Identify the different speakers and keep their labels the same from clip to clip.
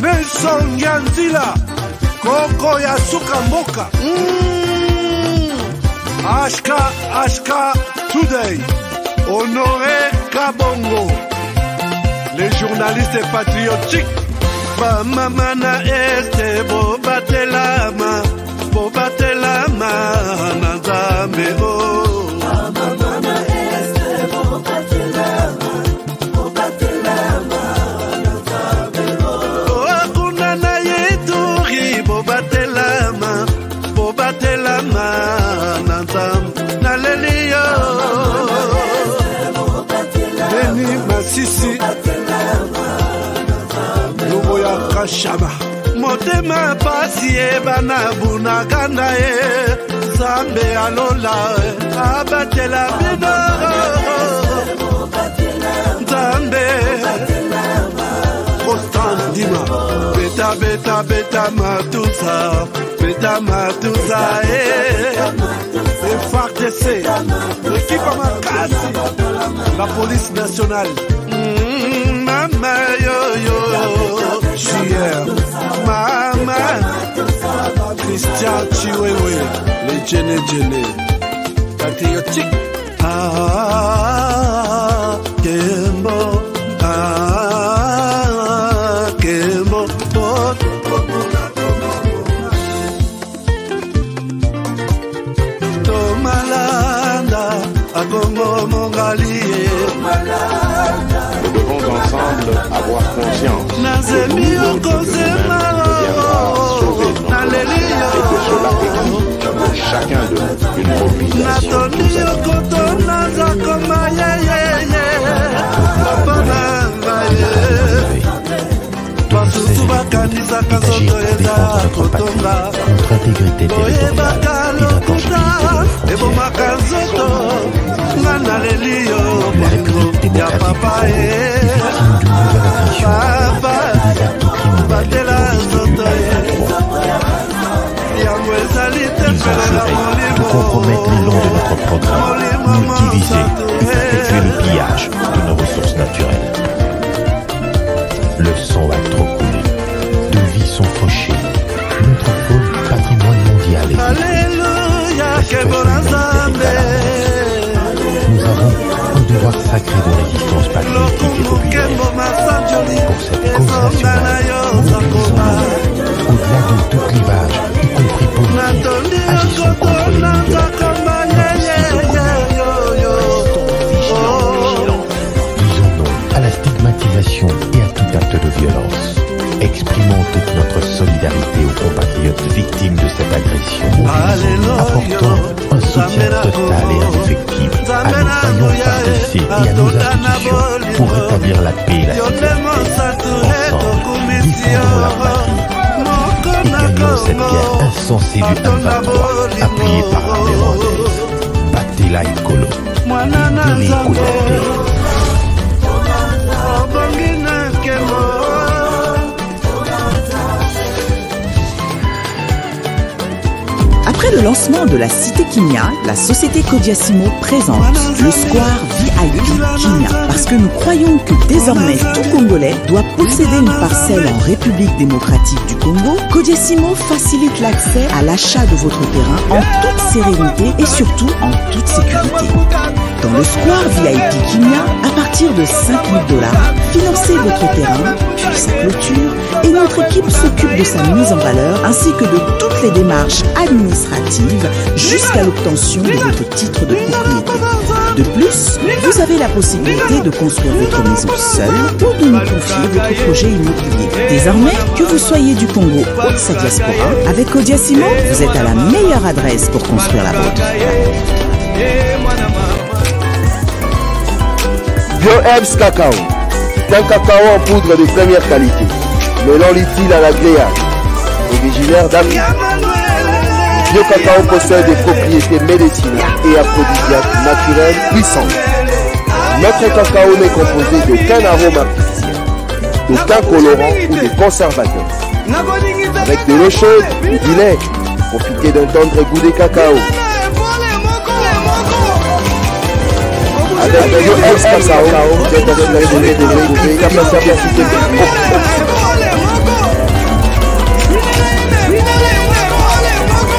Speaker 1: Nelson Yanzila, Koko ya Suka Mboka. Ashka Today, Honoré Kabongo, les journalistes patriotiques. Bamamana este bobatelama nazambe o. Bamamana este bobatelama nazambe o. Akuna na yeturi bobatelama nazambe naleliyo. Beni Masisi Luboya Kashama Motema pasi bana bunagana Zambe alola abatela bino Zambe Constant Dima Beta matusa FARDC l'équipe à Makassi, la police nationale. Mama yo Chier Mama Christian Chiwewe, les Djene patriotique. Kembo
Speaker 2: Nous devons ensemble avoir conscience que l'union de l'humain deviendra sauver notre monde et que cela exige de chacun de nous une mobilisation tous
Speaker 3: notre intégrité territoriale et l'intangibilité de nos frontières. La République démocratique du Congo est victime d'une nouvelle agression et des actes criminels Ils ont juré de compromettre les longs de notre programme, nous diviser et perpétuer le pillage de nos ressources naturelles. Le sang a trop coulé, de vies sont fauchées, notre faune patrimoine mondial est détruit. La situation humanitaire nous avons un devoir sacré de résistance patriotique et populaire. Pour cette cause nationale, mobilisons-nous au-delà de tout clivage, y compris politique. Agissons contre l'ennemi de la paix, notre vigilants. Disons non à la stigmatisation et à tout acte de violence. Exprimons toute notre solidarité aux compatriotes victimes de cette agression. Apportons un soutien total et indéfectible à nos paillons FARDC et à nos institutions pour rétablir la paix et la sécurité. Ensemble, défendons la patrie et gagnons cette guerre insensée du M23 appuyée par la Rwandaise. Batela Ekolo, Indele Ekolo.
Speaker 4: Après le lancement de la Cité Kimia, la société Kodiasimo présente le Square VIP Kimia. Parce que nous croyons que désormais tout Congolais doit posséder une parcelle en République démocratique du Congo, Kodiasimo facilite l'accès à l'achat de votre terrain en toute sérénité et surtout en toute sécurité. Dans le Square VIP Kimia, à partir de $5 000, financez votre terrain, puis sa clôture, et notre équipe s'occupe de sa mise en valeur ainsi que de toutes les démarches administratives jusqu'à l'obtention de votre titre de propriété. De plus, vous avez la possibilité de construire votre maison seule ou de nous confier votre projet immobilier. Désormais, que vous soyez du Congo ou de sa diaspora, avec Kodiasimo, vous êtes à la meilleure adresse pour construire la vôtre.
Speaker 5: BioHerbs Cacao, c'est un cacao en poudre de première qualité, mêlant l'utile à l'agréable, originaire d'Afrique. Bio Cacao possède des propriétés médicinales et aphrodisiaques naturelles puissantes. Notre cacao n'est composé d'aucun arôme artificiel, d'aucun colorant ou de conservateur. Avec de l'eau chaude ou du lait, profitez d'un tendre goût de cacao. Avec BioHerbs Cacao, vous êtes assuré de capacité.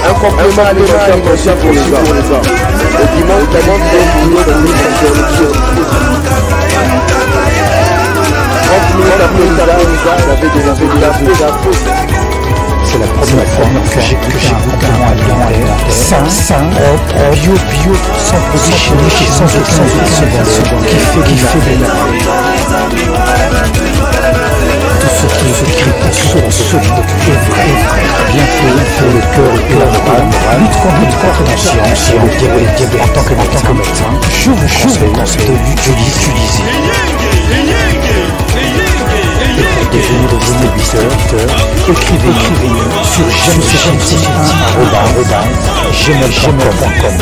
Speaker 5: Un complément alimentaire conscient pour les gens. Le dimanche, la vente est oubliée dans une interruption. 30 minutes après ça, j'avais déjà fait de la faute.
Speaker 3: C'est la première fois que j'écoute un complément alimentaire sain, propre, bio, sans produits chimiques et sans aucun secondaire, qui fait des tout ce qui est solide et vrai, bien fait pour le cœur, l'âme, lutte contre la science et le diabète. En tant que médecin, je vous conseille de l'utiliser. Et pour devenir distributeur, écrivez-nous sur gmail.com.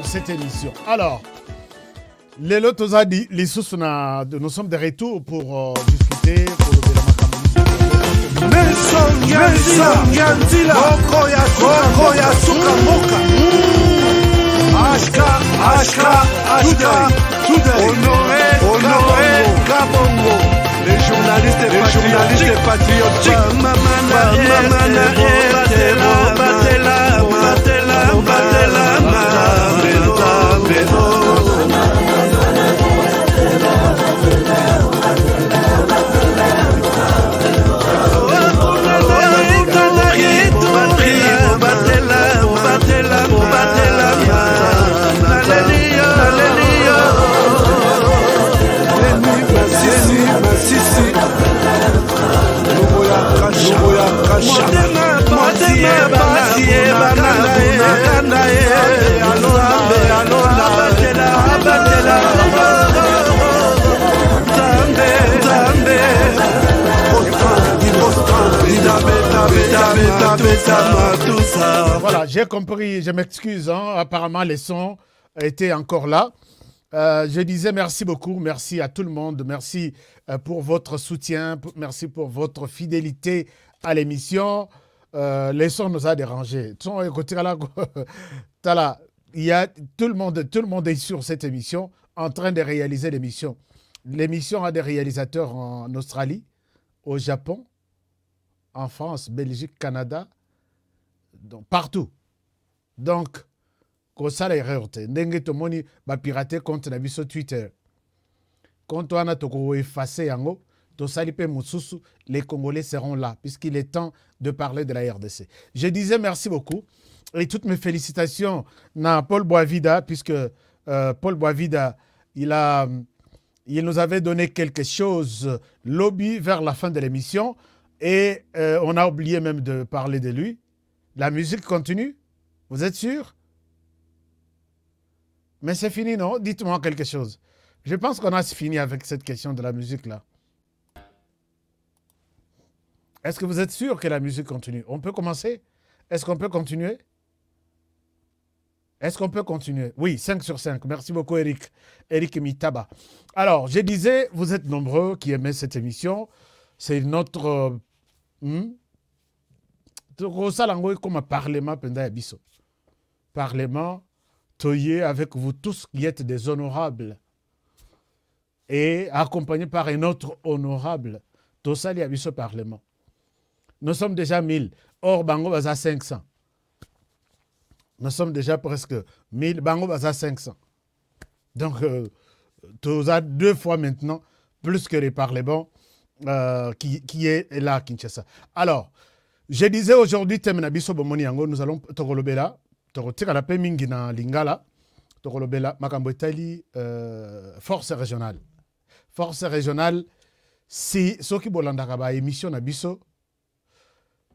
Speaker 1: Cette émission. Alors, les lotos a dit, nous sommes de retour pour discuter, pour le
Speaker 6: les journalistes patriotiques.
Speaker 1: Voilà, j'ai compris, je m'excuse, hein, apparemment les sons étaient encore là. Je disais merci beaucoup, merci à tout le monde, merci pour votre soutien, merci pour votre fidélité à l'émission. Les sons nous a dérangés. Il y a tout le monde est sur cette émission en train de réaliser l'émission. L'émission a des réalisateurs en Australie, au Japon, en France, Belgique, Canada, donc partout. Donc, quand ça les heurte, ndenge to moni ba pirater compte na biso Twitter. Quand on a to effacer yango, to salipe mususu, les Congolais seront là puisqu'il est temps de parler de la RDC. Je disais merci beaucoup et toutes mes félicitations à Paul Boisvida puisque Paul Boisvida, il nous avait donné quelque chose lobby vers la fin de l'émission et on a oublié même de parler de lui. La musique continue? Vous êtes sûr? Mais c'est fini, non? Dites-moi quelque chose. Je pense qu'on a fini avec cette question de la musique-là. Est-ce que vous êtes sûr que la musique continue? On peut commencer? Est-ce qu'on peut continuer? Est-ce qu'on peut continuer? Oui, 5 sur 5. Merci beaucoup, Eric. Eric Mitaba. Alors, je disais, vous êtes nombreux qui aimez cette émission. C'est notre... comme Parlement, Parlement, Toye avec vous tous qui êtes des honorables et accompagnés par un autre honorable. Tosali Abisso Parlement. Nous sommes déjà 1000. Or, Bango Baza 500. Nous sommes déjà presque 1000. Bango Baza 500. Donc, tu as 2 fois maintenant plus que les parlements qui est là à Kinshasa. Alors, je disais aujourd'hui, Temenabiso Bomoniango, nous allons Togolobela. La mingi na lingala tokolobela makambo etali force régionale. Force régionale, si ceux qui bolandaka ba émission na biso,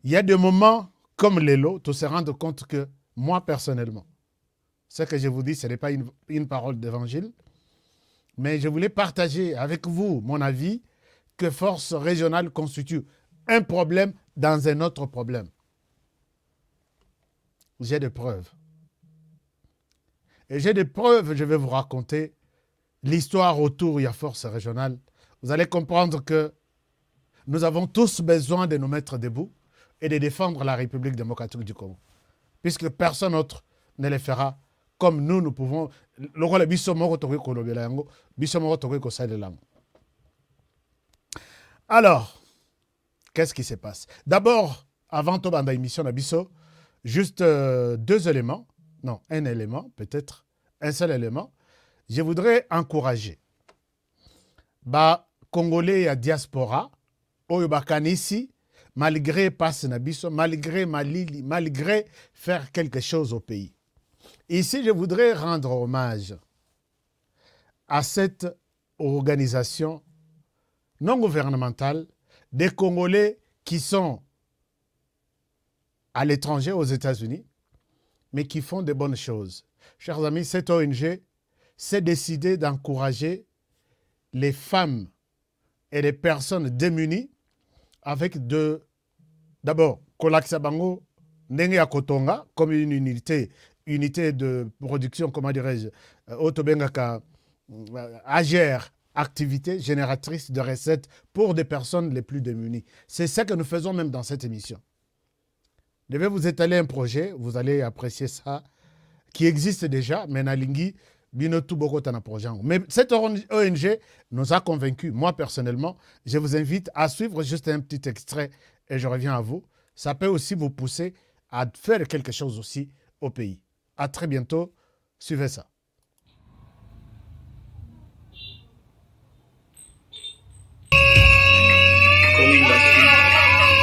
Speaker 1: il y a des moments comme l'élo, tu se rendre compte que moi personnellement, ce que je vous dis, ce n'est pas une parole d'évangile. Mais je voulais partager avec vous mon avis que force régionale constitue un problème dans un autre problème. J'ai des preuves. Et j'ai des preuves, je vais vous raconter l'histoire autour de la force régionale. Vous allez comprendre que nous avons tous besoin de nous mettre debout et de défendre la République démocratique du Congo. Puisque personne d'autre ne le fera comme nous pouvons. Alors, qu'est-ce qui se passe? D'abord, avant de la émission d'Abisso, juste deux éléments. Non, un élément, peut-être. Un seul élément. Je voudrais encourager Congolais à diaspora, Oyo Bakanisi, malgré passe Nabiso, malgré Malili, malgré faire quelque chose au pays. Ici, je voudrais rendre hommage à cette organisation non gouvernementale des Congolais qui sont à l'étranger, aux États-Unis, mais qui font de bonnes choses. Chers amis, cette ONG s'est décidée d'encourager les femmes et les personnes démunies avec d'abord, Kolaksa Bango, Ndenge ya Kotonga, comme une unité de production, comment dirais-je, Otobengaka, agère, activité génératrice de recettes pour des personnes les plus démunies. C'est ça que nous faisons même dans cette émission. Je vais vous étaler un projet, vous allez apprécier ça, qui existe déjà, mais Nalingi, mais cette ONG nous a convaincus. Moi, personnellement, je vous invite à suivre juste un petit extrait et je reviens à vous. Ça peut aussi vous pousser à faire quelque chose aussi au pays. À très bientôt. Suivez ça.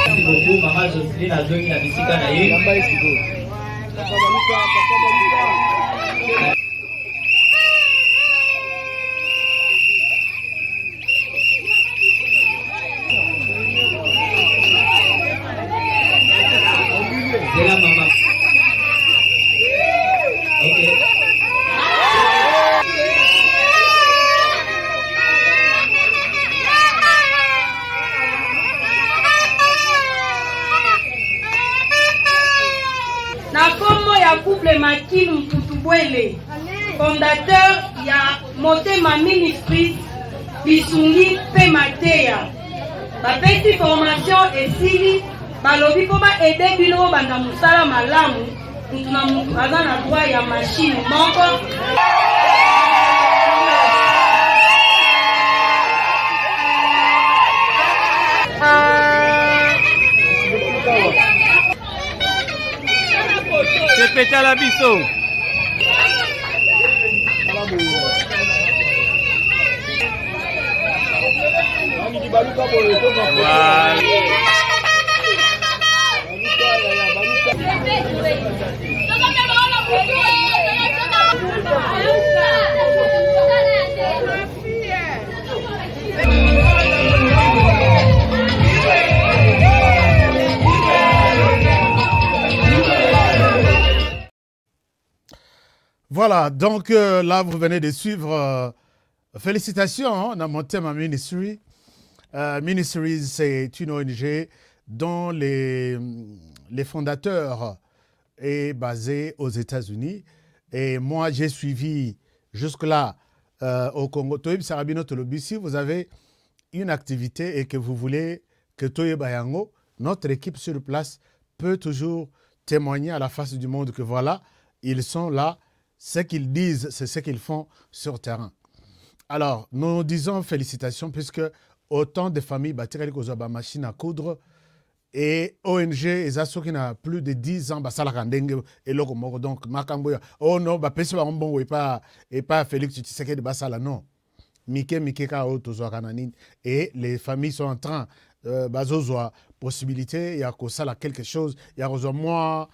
Speaker 7: Merci beaucoup, Maman Jocelyne a donné la musique à c'est la maman. Ok.
Speaker 8: Na kombo ya couple Makinu Mputubwele, fondateur ya Motema Ministries, Bisungi pe Mateya. Bapesi formation esili, balobi po ba ede bino banda musala malamu, mutu na mutu aza na droit ya machine moko.
Speaker 6: C'est pété à la bisso. Voilà.
Speaker 1: Voilà, donc là, vous venez de suivre. Félicitations, hein, on a monté ma Ministry. Ministries, c'est une ONG dont les fondateurs est basé aux États-Unis. Et moi, j'ai suivi jusque-là au Congo. Toyib Sarabino Tolobi, si vous avez une activité et que vous voulez que Toyib Bayango, notre équipe sur place, peut toujours témoigner à la face du monde que voilà, ils sont là. Ce qu'ils disent, c'est ce qu'ils font sur terrain. Alors, nous disons félicitations puisque autant de familles bâtirent les machines à coudre et ONG, et ça, qui n'a plus de 10 ans, et donc, oh non, et pas Félix Tshisekedi Basala, non. Et les familles sont en train possibilité, il y a quelque chose, il y a moi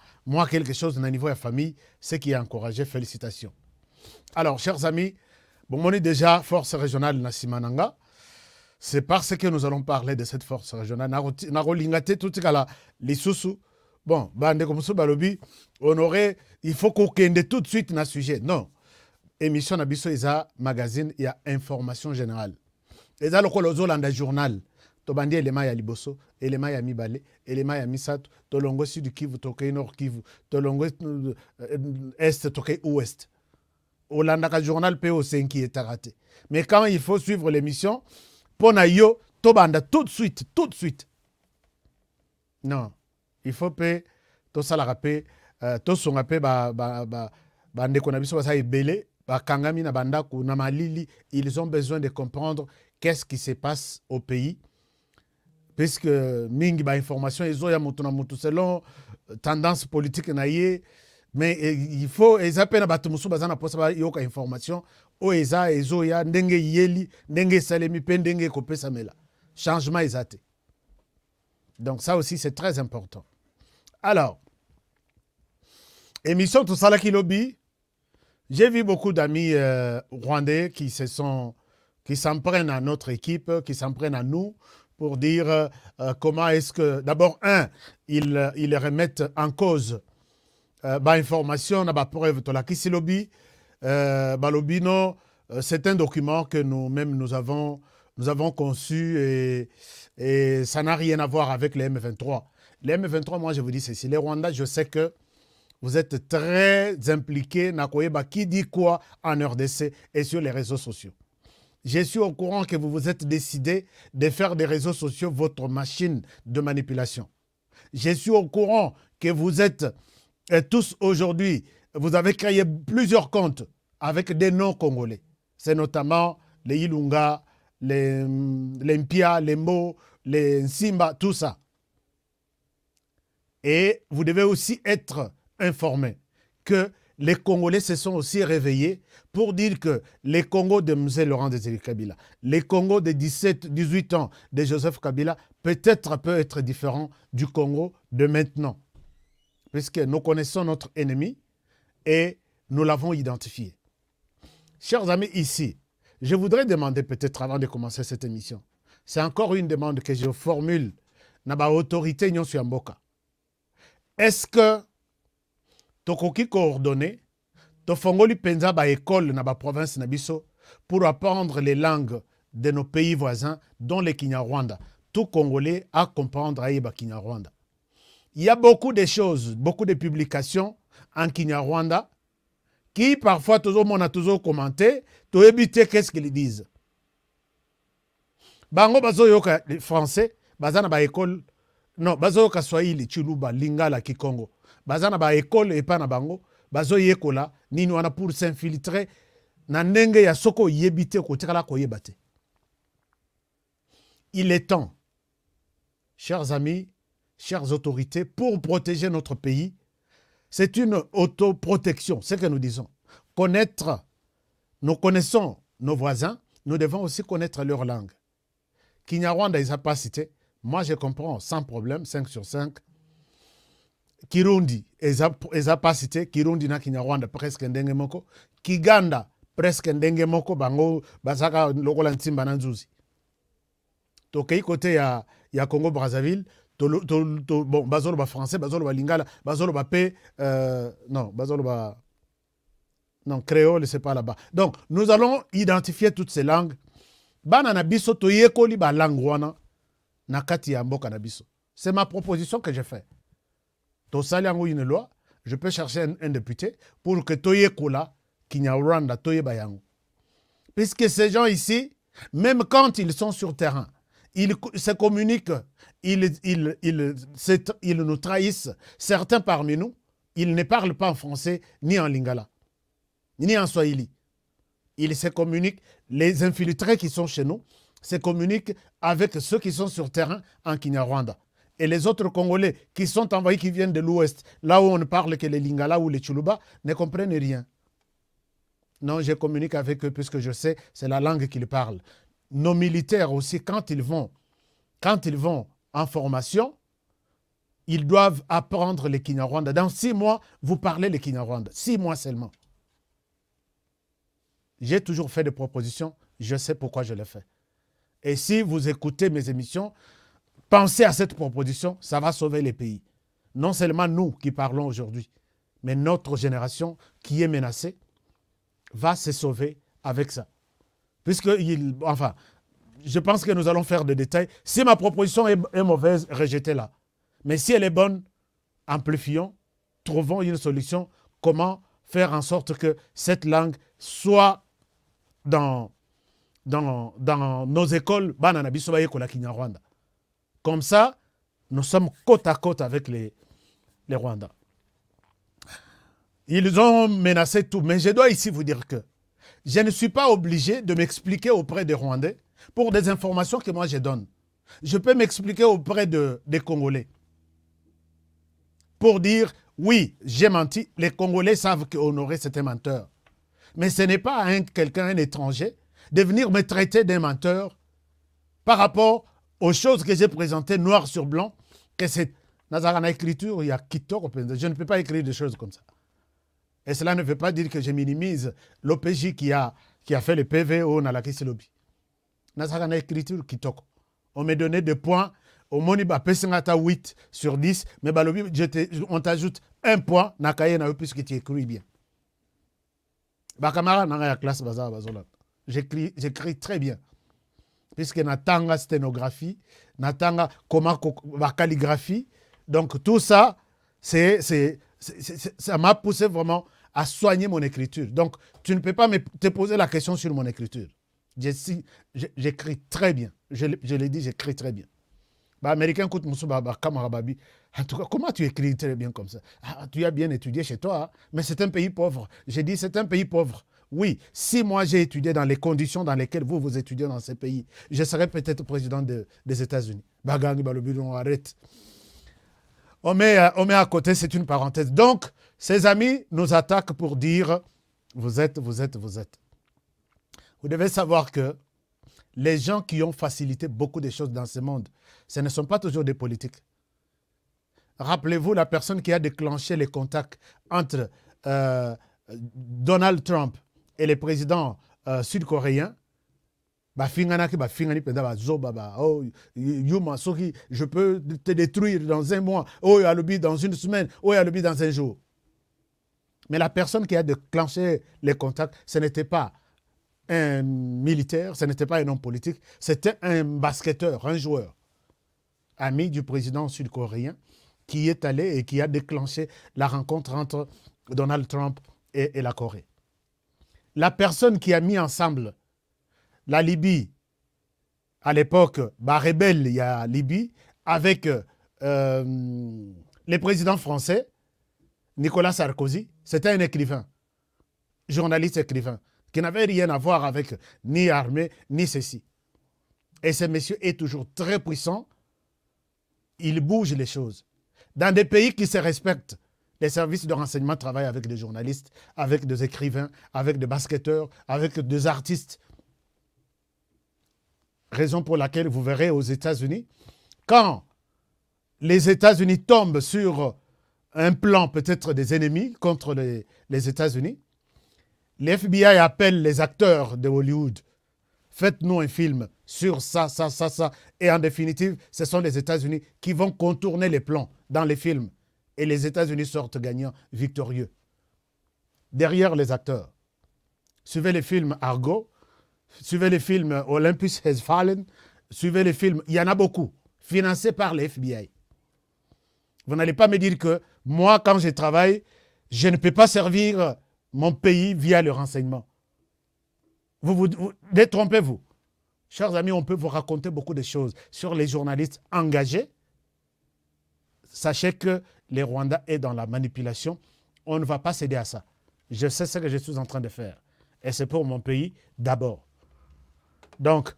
Speaker 1: quelque chose au niveau de la famille, ce qui est encouragé, félicitations. Alors, chers amis, bon, on est déjà force régionale Nasimananga. C'est parce que nous allons parler de cette force régionale. Bon, il faut qu'on ait tout de suite un sujet. Non. émission Nabiso Eza magazine, il y a information générale. Eza lokolo Zolanda journal. Tobandi elema ya liboso, elema ya mibale, elema ya misato, tolongo sud Kivu, toke nord Kivu, tolongo est, toke ouest. Olanda ka journal PO 5 qui est raté. Mais quand il faut suivre l'émission, pona yo, tobanda tout de suite. Non, il faut payer tout ça la rapé, tout son rapé bande konabiso basa ebele, ba kangami na bandaku na malili, ils ont besoin de comprendre qu'est-ce qui se passe au pays. Puisque mingi ba information ezo ya mutu na mutu selon tendance politique na ye, mais il faut ezape na batu musu bazana posa ba yoka information o eza ezo ya ndenge yeli ndenge salemi pe ndenge kopesa mela changement ezate. Donc ça aussi c'est très important. Alors émission tout ça là qui lobby, j'ai vu beaucoup d'amis rwandais qui s'en prennent à notre équipe, qui s'en prennent à nous pour dire comment est-ce que, d'abord, ils remettent en cause information, preuve, c'est un document que nous-mêmes nous avons conçu et ça n'a rien à voir avec les M23. Les M23, moi je vous dis ceci, les Rwandais, je sais que vous êtes très impliqués, Nakoyeba, qui dit quoi en RDC et sur les réseaux sociaux. Je suis au courant que vous vous êtes décidé de faire des réseaux sociaux votre machine de manipulation. Je suis au courant que vous êtes tous aujourd'hui, vous avez créé plusieurs comptes avec des noms congolais. C'est notamment les Ilunga, les Mpia, les Mo, les Nsimba, tout ça. Et vous devez aussi être informés que les Congolais se sont aussi réveillés pour dire que les Congos de M. Laurent Désiré Kabila, les Congos de 17-18 ans de Joseph Kabila, peut-être peut être différent du Congo de maintenant. Puisque nous connaissons notre ennemi et nous l'avons identifié. Chers amis, ici, je voudrais demander peut-être avant de commencer cette émission, c'est encore une demande que je formule à l'autorité Nyonso Mboka. Est-ce que tokoki coordonné, tofongoli penza ba école na ba province na biso pour apprendre les langues de nos pays voisins, dont le Kinyarwanda. Tout Congolais à comprendre aïba Kinyarwanda. Il y a beaucoup de choses, beaucoup de publications en Kinyarwanda qui parfois on a toujours commenté, to éviter qu'est-ce qu'ils disent. Bango bazo yoka français, bazana ba école, non, bazo yoka Swahili, Chuluba, Lingala, Kikongo. Bazana ba école et pas na bango, bazo yekola, nini wana pour s'infiltrer, na ndenge ya soko yebite kotikala koyebate. Il est temps, chers amis, chères autorités, pour protéger notre pays, c'est une autoprotection, c'est ce que nous disons. Nous connaissons nos voisins, nous devons aussi connaître leur langue. Kinyarwanda, ils n'ont pas cité, moi je comprends sans problème, 5 sur 5. Kirundi, eza pas cité, Kirundi na Kinyarwanda presque ndenge moko, Kiganda presque ndenge moko, bango basaka lokola ntimba na nzuzi. Tokei côté ya Congo Brazzaville, bon bazolo ba français, bazolo ba lingala, bazolo ba pe non, bazolo ba non, créole, c'est pas là-bas. Donc, nous allons identifier toutes ces langues. Bana na biso to yekoli ba langue wana na kati ya mboka na biso. C'est ma proposition que j'ai fait. Une loi, je peux chercher un député pour que Toye Kola, Kinyarwanda, Toye Bayango. Puisque ces gens ici, même quand ils sont sur terrain, ils se communiquent, ils nous trahissent. Certains parmi nous, ils ne parlent pas en français ni en lingala, ni en swahili. Ils se communiquent, les infiltrés qui sont chez nous, se communiquent avec ceux qui sont sur terrain en Kinyarwanda. Et les autres Congolais qui sont envoyés, qui viennent de l'Ouest, là où on ne parle que les Lingala ou les Chuluba, ne comprennent rien. Non, je communique avec eux puisque je sais, c'est la langue qu'ils parlent. Nos militaires aussi, quand ils vont en formation, ils doivent apprendre le Kinyarwanda. Dans 6 mois, vous parlez le Kinyarwanda. 6 mois seulement. J'ai toujours fait des propositions, je sais pourquoi je les fais. Et si vous écoutez mes émissions, pensez à cette proposition, ça va sauver les pays. Non seulement nous qui parlons aujourd'hui, mais notre génération qui est menacée va se sauver avec ça. Enfin, je pense que nous allons faire des détails. Si ma proposition est mauvaise, rejetez-la. Mais si elle est bonne, amplifions, trouvons une solution. Comment faire en sorte que cette langue soit dans nos écoles. Comme ça, nous sommes côte à côte avec les Rwandais. Ils ont menacé tout. Mais je dois ici vous dire que je ne suis pas obligé de m'expliquer auprès des Rwandais pour des informations que moi je donne. Je peux m'expliquer auprès des Congolais pour dire, oui, j'ai menti. Les Congolais savent qu'Honoré, c'est un menteur. Mais ce n'est pas à quelqu'un, un étranger, de venir me traiter d'un menteur par rapport aux choses que j'ai présentées noir sur blanc, que c'est dans l'écriture, il y a Kitoko. Je ne peux pas écrire des choses comme ça. Et cela ne veut pas dire que je minimise l'OPJ qui a fait le PVO dans la Kissilobi. Dans l'écriture, Kitoko. On m'a donné des points. Au Moniba, 8 sur 10, mais on t'ajoute un point, puisque tu écris bien. J'écris très bien. Puisque natanga sténographie, natanga calligraphie. Donc tout ça, ça m'a poussé vraiment à soigner mon écriture. Donc tu ne peux pas te poser la question sur mon écriture. J'écris très bien. Je l'ai dit, j'écris très bien. Américain, en tout cas, comment tu écris très bien comme ça? Tu as bien étudié chez toi, hein? Mais c'est un pays pauvre. J'ai dit, c'est un pays pauvre. Oui, si moi j'ai étudié dans les conditions dans lesquelles vous étudiez dans ces pays, je serais peut-être président des États-Unis. Arrête. On met à côté, c'est une parenthèse. Donc, ces amis nous attaquent pour dire, vous êtes. Vous devez savoir que les gens qui ont facilité beaucoup de choses dans ce monde, ce ne sont pas toujours des politiques. Rappelez-vous la personne qui a déclenché les contacts entre Donald Trump et les présidents sud-coréens. Je peux te détruire dans un mois, dans une semaine, dans un jour. Mais la personne qui a déclenché les contacts, ce n'était pas un militaire, ce n'était pas un homme politique, c'était un basketteur, un joueur, ami du président sud-coréen, qui est allé et qui a déclenché la rencontre entre Donald Trump et la Corée. La personne qui a mis ensemble la Libye, à l'époque, rebelle, il y a Libye, avec les présidents français, Nicolas Sarkozy, c'était un écrivain, journaliste écrivain, qui n'avait rien à voir avec ni armée, ni ceci. Et ce monsieur est toujours très puissant. Il bouge les choses. Dans des pays qui se respectent, les services de renseignement travaillent avec des journalistes, avec des écrivains, avec des basketteurs, avec des artistes. Raison pour laquelle vous verrez aux États-Unis, quand les États-Unis tombent sur un plan peut-être des ennemis contre les États-Unis, les FBI appellent les acteurs de Hollywood. Faites-nous un film sur ça. Et en définitive, ce sont les États-Unis qui vont contourner les plans dans les films. Et les États-Unis sortent gagnants, victorieux. Derrière les acteurs. Suivez les films Argo. Suivez les films Olympus Has Fallen. Suivez les films, il y en a beaucoup, financés par les FBI. Vous n'allez pas me dire que moi, quand je travaille, je ne peux pas servir mon pays via le renseignement. Détrompez-vous. Chers amis, on peut vous raconter beaucoup de choses sur les journalistes engagés. Sachez que les Rwandais sont dans la manipulation. On ne va pas céder à ça. Je sais ce que je suis en train de faire. Et c'est pour mon pays d'abord. Donc,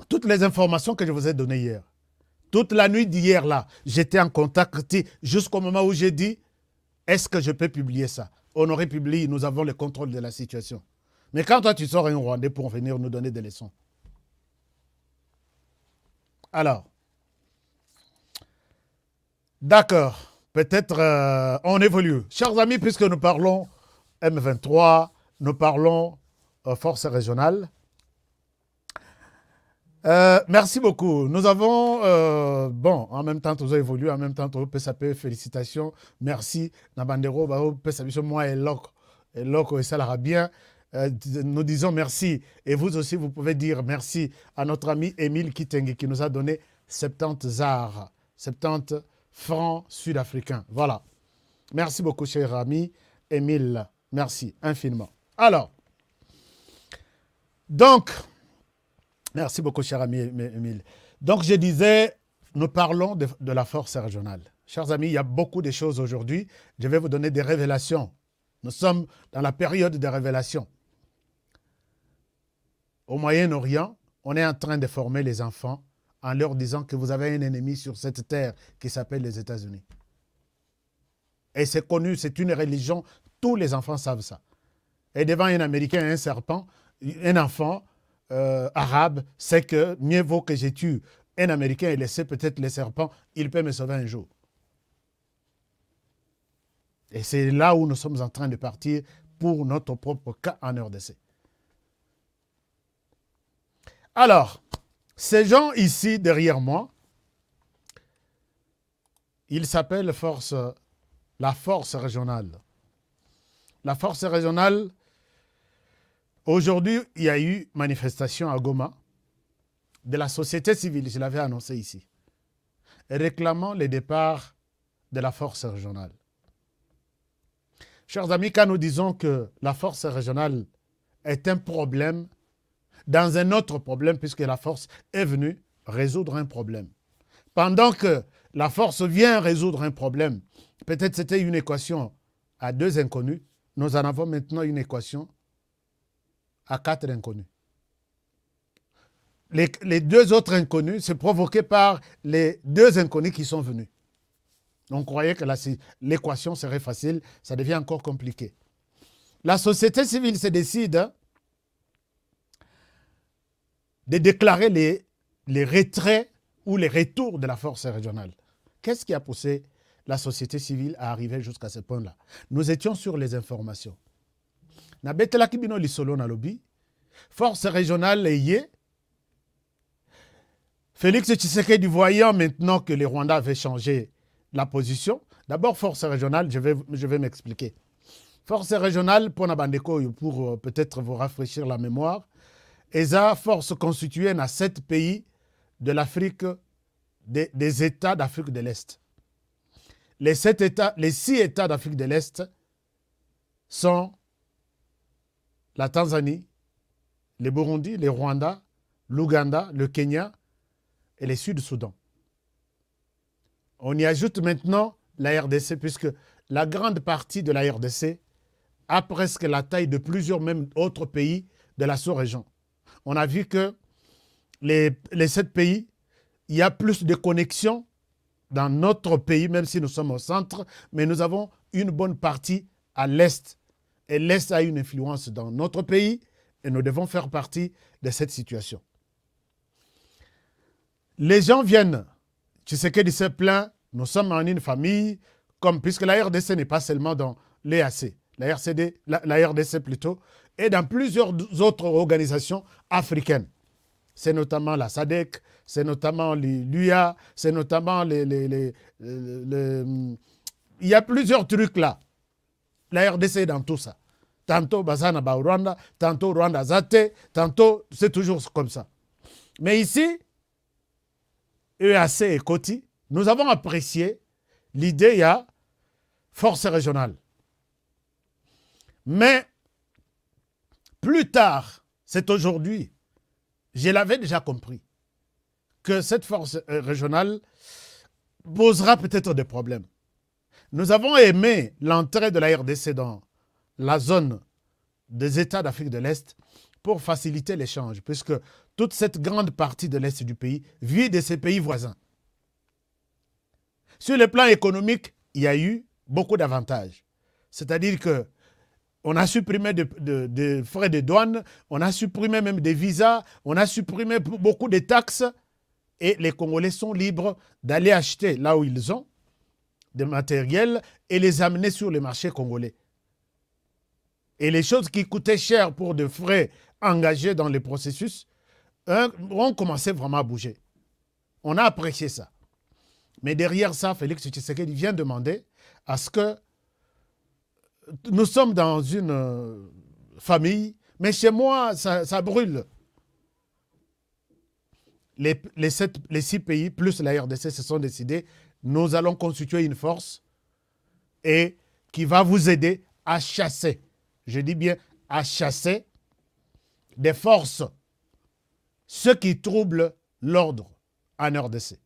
Speaker 1: toutes les informations que je vous ai données hier, toute la nuit d'hier là, j'étais en contact jusqu'au moment où j'ai dit, est-ce que je peux publier ça? Honoré publie, nous avons le contrôle de la situation. Mais quand toi tu sors un Rwandais pour venir nous donner des leçons. Alors, d'accord, peut-être on évolue. Chers amis, puisque nous parlons M23, nous parlons forces régionales. Merci beaucoup. Nous avons, bon, en même temps, tous évolué, en même temps, tous PSAP, félicitations, merci. Nabandero, PSAP, moi et Lok, Et Loko et Salara bien. Nous disons merci. Et vous aussi, vous pouvez dire merci à notre ami Émile Kitenge qui nous a donné 70 zars, 70 francs sud-africains. Voilà. Merci beaucoup, cher ami Émile. Merci infiniment. Alors, donc, merci beaucoup, cher ami Émile. Donc, je disais, nous parlons de la force régionale. Chers amis, il y a beaucoup de choses aujourd'hui. Je vais vous donner des révélations. Nous sommes dans la période des révélations. Au Moyen-Orient, on est en train de former les enfants en leur disant que vous avez un ennemi sur cette terre qui s'appelle les États-Unis. Et c'est connu, c'est une religion, tous les enfants savent ça. Et devant un Américain, un serpent, un enfant arabe sait que mieux vaut que je tue un Américain et laisser peut-être les serpents, il peut me sauver un jour. Et c'est là où nous sommes en train de partir pour notre propre cas en RDC. Alors, ces gens ici derrière moi, ils s'appellent la force régionale. La force régionale, aujourd'hui, il y a eu manifestation à Goma de la société civile, je l'avais annoncé ici, réclamant le départ de la force régionale. Chers amis, quand nous disons que la force régionale est un problème, dans un autre problème, puisque la force est venue résoudre un problème. Pendant que la force vient résoudre un problème, peut-être c'était une équation à 2 inconnus, nous en avons maintenant une équation à 4 inconnus. Les 2 autres inconnus, c'est provoqué par les 2 inconnus qui sont venus. On croyait que l'équation serait facile, ça devient encore compliqué. La société civile se décide de déclarer les retraits ou les retours de la force régionale. Qu'est-ce qui a poussé la société civile à arriver jusqu'à ce point-là? Nous étions sur les informations. Nabetela kibino lisolo na lobi, force régionale liée. Félix Tshisekedi, voyant maintenant que les Rwandais avaient changé la position, d'abord force régionale, je vais m'expliquer. Force régionale, pour Nabandeko, pour peut-être vous rafraîchir la mémoire, ESA, force constituée dans 7 pays de l'Afrique, des États d'Afrique de l'Est. Les 6 États d'Afrique de l'Est sont la Tanzanie, le Burundi, le Rwanda, l'Ouganda, le Kenya et le Sud-Soudan. On y ajoute maintenant la RDC, puisque la grande partie de la RDC a presque la taille de plusieurs même autres pays de la sous-région. On a vu que les 7 pays, il y a plus de connexions dans notre pays, même si nous sommes au centre, mais nous avons une bonne partie à l'Est. Et l'Est a une influence dans notre pays et nous devons faire partie de cette situation. Les gens viennent, Tshisekedi se plaint, nous sommes en une famille, puisque la RDC n'est pas seulement dans l'EAC, la RDC plutôt, et dans plusieurs autres organisations africaines. C'est notamment la SADC, c'est notamment l'UA, c'est notamment il y a plusieurs trucs là. La RDC est dans tout ça. Tantôt Bazana ba Rwanda, tantôt Rwanda Zate, tantôt c'est toujours comme ça. Mais ici, EAC et Koti, nous avons apprécié l'idée, il y a force régionale. Mais plus tard, c'est aujourd'hui, je l'avais déjà compris, que cette force régionale posera peut-être des problèmes. Nous avons aimé l'entrée de la RDC dans la zone des États d'Afrique de l'Est pour faciliter l'échange, puisque toute cette grande partie de l'Est du pays vit de ces pays voisins. Sur le plan économique, il y a eu beaucoup d'avantages. C'est-à-dire que on a supprimé des frais de douane, on a supprimé même des visas, on a supprimé beaucoup de taxes et les Congolais sont libres d'aller acheter là où ils ont des matériels et les amener sur les marchés congolais. Et les choses qui coûtaient cher pour des frais engagés dans les processus ont commencé vraiment à bouger. On a apprécié ça. Mais derrière ça, Félix Tshisekedi vient demander à ce que nous sommes dans une famille, mais chez moi, ça brûle. Les 6 pays, plus la RDC, se sont décidés, nous allons constituer une force et qui va vous aider à chasser, je dis bien à chasser des forces, ceux qui troublent l'ordre en RDC.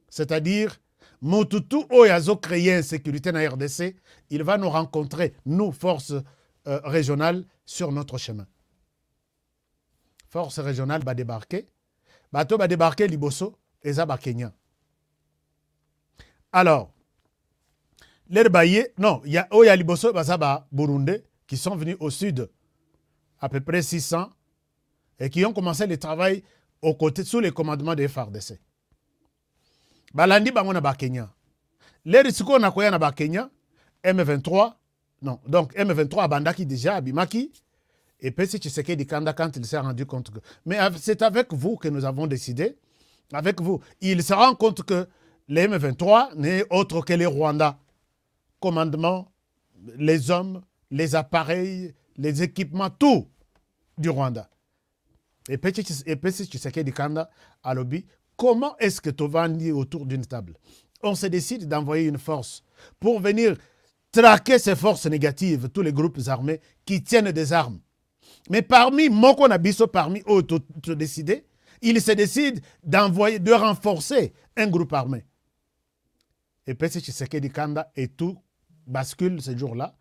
Speaker 1: C'est-à-dire, Motutu Oyazo créé une sécurité en RDC, il va nous rencontrer, nous, forces régionales, sur notre chemin. Force régionale va débarquer. Bateau va débarquer Liboso et Zaba Kenya. Alors, les Baye, non, il y a Oya Liboso et Zaba Burundi qui sont venus au sud, à peu près 600, et qui ont commencé le travail aux côtés, sous les commandements des FARDC. Balandi Bangona ba Kenya. Les risques na koya na ba Kenya, M23, non, donc M23 Bandaki déjà, Abimaki, et puis Tshisekedi Kanda quand il s'est rendu compte que... Mais c'est avec vous que nous avons décidé, avec vous. Il se rend compte que les M23 n'est autre que les Rwandais. Commandement, les hommes, les appareils, les équipements, tout du Rwanda. Et puis Tshisekedi Kanda à l'objet. Comment est-ce que Tovandi autour d'une table? On se décide d'envoyer une force pour venir traquer ces forces négatives, tous les groupes armés qui tiennent des armes. Mais parmi Moko Nabiso, parmi eux, décidé, il se décide d'envoyer, de renforcer un groupe armé. Et puis Tshisekedi Kanda et tout bascule ce jour-là.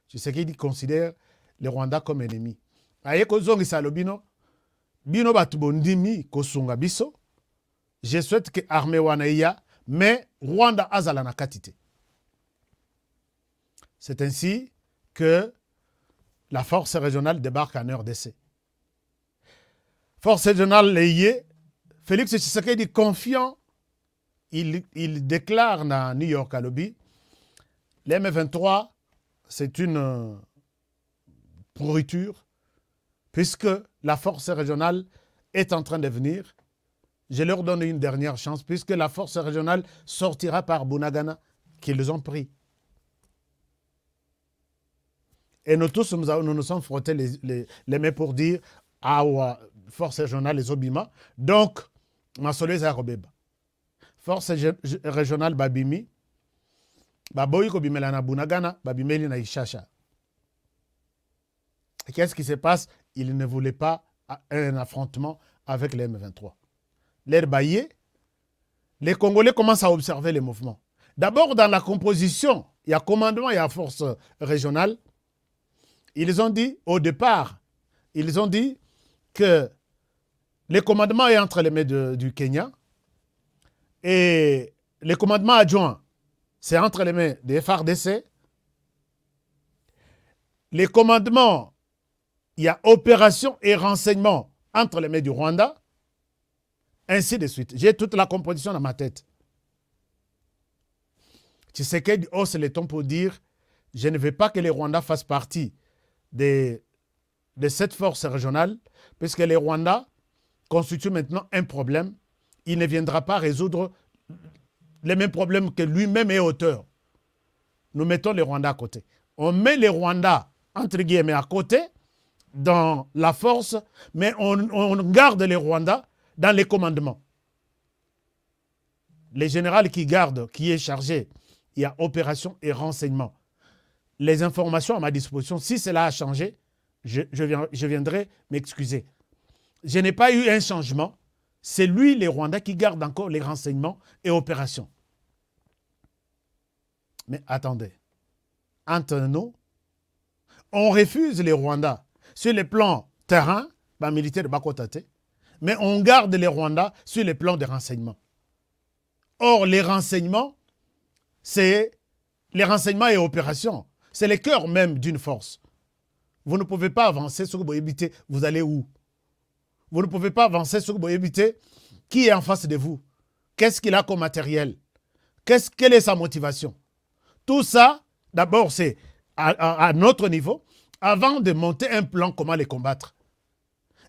Speaker 1: Tshisekedi considère les Rwandais comme ennemis. Aye kozongi salobino, bino batubondimi kosunga biso. Je souhaite que l'armée Wanaïa, mais Rwanda azala na katite. C'est ainsi que la force régionale débarque en RDC. Force régionale liée, Félix Tshisekedi confiant, il déclare dans New York à lobby, les M23, c'est une pourriture, puisque la force régionale est en train de venir. Je leur donne une dernière chance, puisque la force régionale sortira par Bunagana, qu'ils ont pris. Et nous tous, nous nous sommes frottés les mains pour dire « Ah, force régionale, les Obima ». Donc, ma soleil Zarobeba. Force régionale Babimi, Baboyi Kobimela na Bunagana, Babimeli na Ishacha. Qu'est-ce qui se passe? Il ne voulait pas un affrontement avec les M23. L'air baillé, les Congolais commencent à observer les mouvements. D'abord, dans la composition, il y a commandement, il y a force régionale. Ils ont dit, au départ, ils ont dit que le commandement est entre les mains du Kenya et le commandement adjoint, c'est entre les mains des FARDC. Les commandements, il y a opération et renseignement entre les mains du Rwanda. Ainsi de suite. J'ai toute la composition dans ma tête. Tshisekedi hausse le ton pour dire je ne veux pas que les Rwandais fassent partie de cette force régionale, puisque les Rwandais constituent maintenant un problème. Il ne viendra pas résoudre les mêmes problèmes que lui-même est auteur. Nous mettons les Rwandais à côté. On met les Rwandais, entre guillemets, à côté, dans la force, mais on garde les Rwandais dans les commandements. Les généraux qui gardent, qui est chargé, il y a opération et renseignement. Les informations à ma disposition, si cela a changé, je viendrai m'excuser. Je n'ai pas eu un changement. C'est lui, les Rwandais, qui garde encore les renseignements et opérations. Mais attendez. Entre nous, on refuse les Rwandais sur le plan terrain, militaire de Bakotate, mais on garde les Rwandais sur le plan des renseignements. Or, les renseignements, c'est les renseignements et opérations. C'est le cœur même d'une force. Vous ne pouvez pas avancer sur Boyébité, vous allez où? Vous ne pouvez pas avancer sur Boyébité, qui est en face de vous? Qu'est-ce qu'il a comme matériel? Quelle est sa motivation? Tout ça, d'abord, c'est à notre niveau, avant de monter un plan comment les combattre.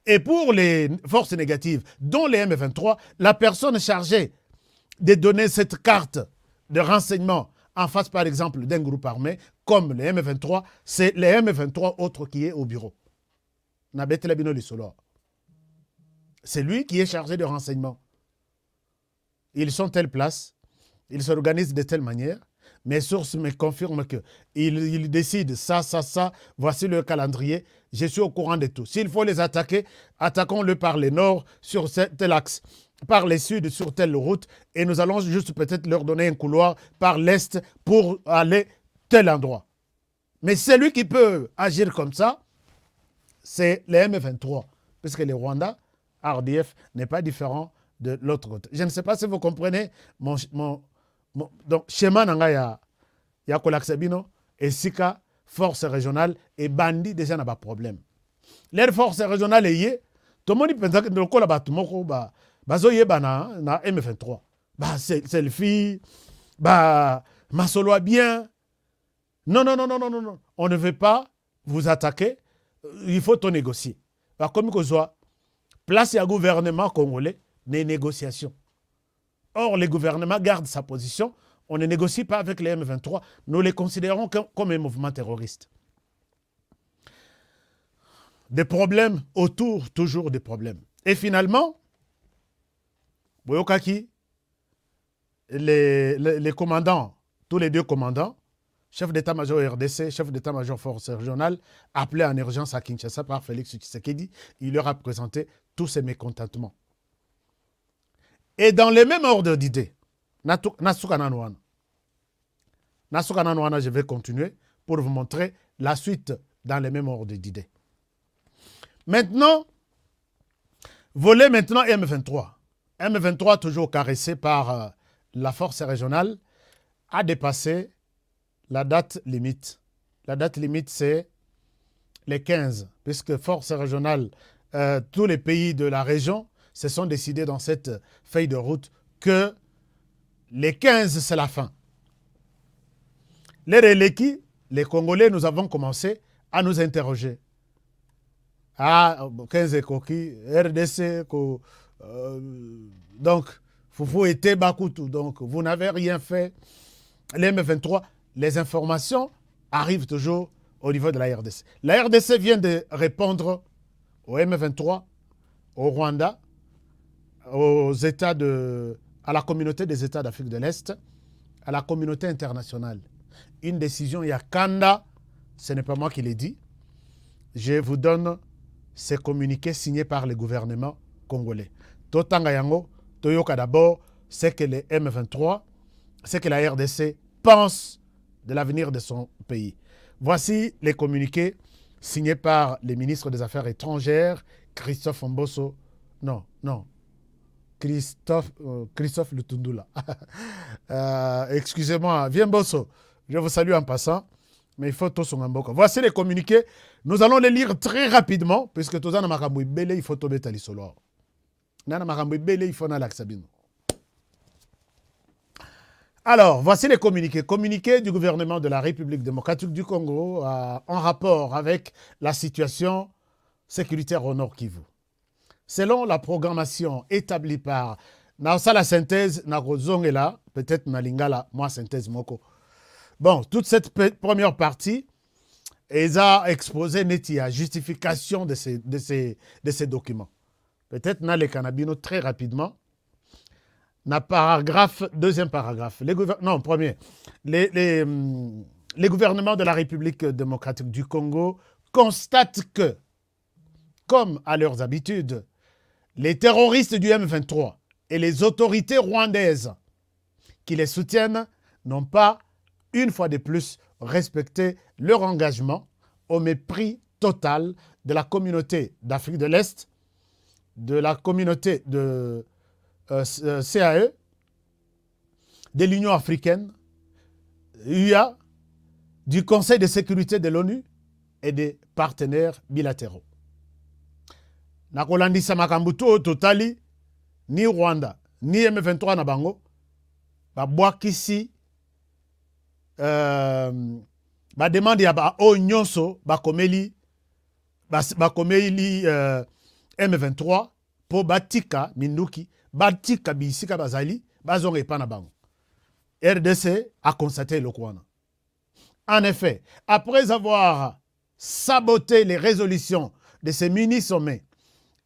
Speaker 1: Et pour les forces négatives, dont les M23, la personne chargée de donner cette carte de renseignement en face, par exemple, d'un groupe armé, comme le M23, c'est le M23 autre qui est au bureau. C'est lui qui est chargé de renseignement. Ils sont telle place, ils s'organisent de telle manière. Mes sources me confirment qu'ils décident ça, voici le calendrier, je suis au courant de tout. S'il faut les attaquer, attaquons-le par le nord sur tel axe, par le sud sur telle route, et nous allons juste peut-être leur donner un couloir par l'est pour aller tel endroit. Mais celui qui peut agir comme ça, c'est le M23, puisque le Rwanda, RDF, n'est pas différent de l'autre côté. Je ne sais pas si vous comprenez donc, schéma nanga ya Kolaksabino et Sika, force régionale et bandi déjà n'a pas de problème. Les forces régionales est tout le monde pense que le col ba tumoko ba zoye bana na M23. Bah selfie, bah masolo bien. Non, on ne veut pas vous attaquer, il faut tout négocier. Bah comme que soit place à gouvernement congolais des négociations. Or, le gouvernement garde sa position. On ne négocie pas avec les M23. Nous les considérons comme un mouvement terroriste. Des problèmes autour, toujours des problèmes. Et finalement, Boyokaki, les commandants, tous les deux commandants, chef d'état-major RDC, chef d'état-major force régionale, appelés en urgence à Kinshasa par Félix Tshisekedi, il leur a présenté tous ces mécontentements. Et dans le même ordre d'idées, je vais continuer pour vous montrer la suite dans le même ordre d'idées. Maintenant, volet maintenant M23. M23, toujours caressé par la force régionale, a dépassé la date limite. La date limite, c'est les 15, puisque force régionale, tous les pays de la région se sont décidés dans cette feuille de route que les 15, c'est la fin. Les Releki, les Congolais, nous avons commencé à nous interroger. Ah, 15 Koki, RDC, donc, Foufou était Bakutu, donc vous n'avez rien fait. Les M23, les informations arrivent toujours au niveau de la RDC. La RDC vient de répondre au M23, au Rwanda, à la communauté des États d'Afrique de l'Est, à la communauté internationale. Une décision, il y a Kanda, ce n'est pas moi qui l'ai dit. Je vous donne ces communiqués signés par le gouvernement congolais. Totanga Yango, Toyoka d'abord, c'est que les M23, c'est que la RDC pense de l'avenir de son pays. Voici les communiqués signés par le ministre des Affaires étrangères, Christophe Mbosso. Christophe Lutundula. Excusez-moi, viens Bosso. Je vous salue en passant, mais il faut tout son amboka. Voici les communiqués. Nous allons les lire très rapidement, puisque tout ça, il faut tout mettre à l'isoloir. Il faut l'axabino. Alors, voici les communiqués. Communiqués du gouvernement de la République démocratique du Congo en rapport avec la situation sécuritaire au Nord Kivu. Selon la programmation établie par la synthèse, peut-être Nalingala, moi synthèse Moko. Bon, toute cette première partie, elle a exposé la justification de ces documents. Peut-être dans les cannabino très rapidement. Deuxième paragraphe. Premier. Les gouvernements de la République démocratique du Congo constatent que, comme à leurs habitudes, les terroristes du M23 et les autorités rwandaises qui les soutiennent n'ont pas, une fois de plus, respecté leur engagement au mépris total de la communauté d'Afrique de l'Est, de la communauté de CAE, de l'Union africaine, UA, du Conseil de sécurité de l'ONU et des partenaires bilatéraux. Nakolandisa makambuto totali ni Rwanda ni M23 na bango babwakisi demande ya ba o nyonso bakomeli M23 po batika minduki batika bisika bazali bazonga epa na bango. RDC a constaté le Kouana. En effet, après avoir saboté les résolutions de ces mini-sommets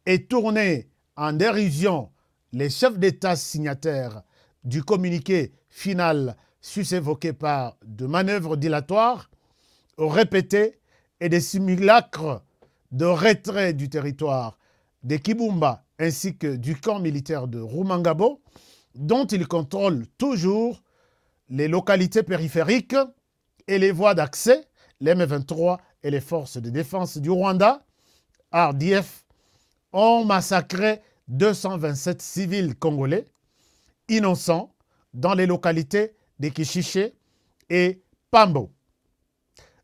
Speaker 1: et tourné en dérision les chefs d'État signataires du communiqué final sus-évoqué par de manœuvres dilatoires, répétées et des simulacres de retrait du territoire de Kibumba ainsi que du camp militaire de Rumangabo, dont il contrôle toujours les localités périphériques et les voies d'accès, les M23 et les forces de défense du Rwanda, RDF, ont massacré 227 civils congolais innocents dans les localités de Kishiché et Pambo.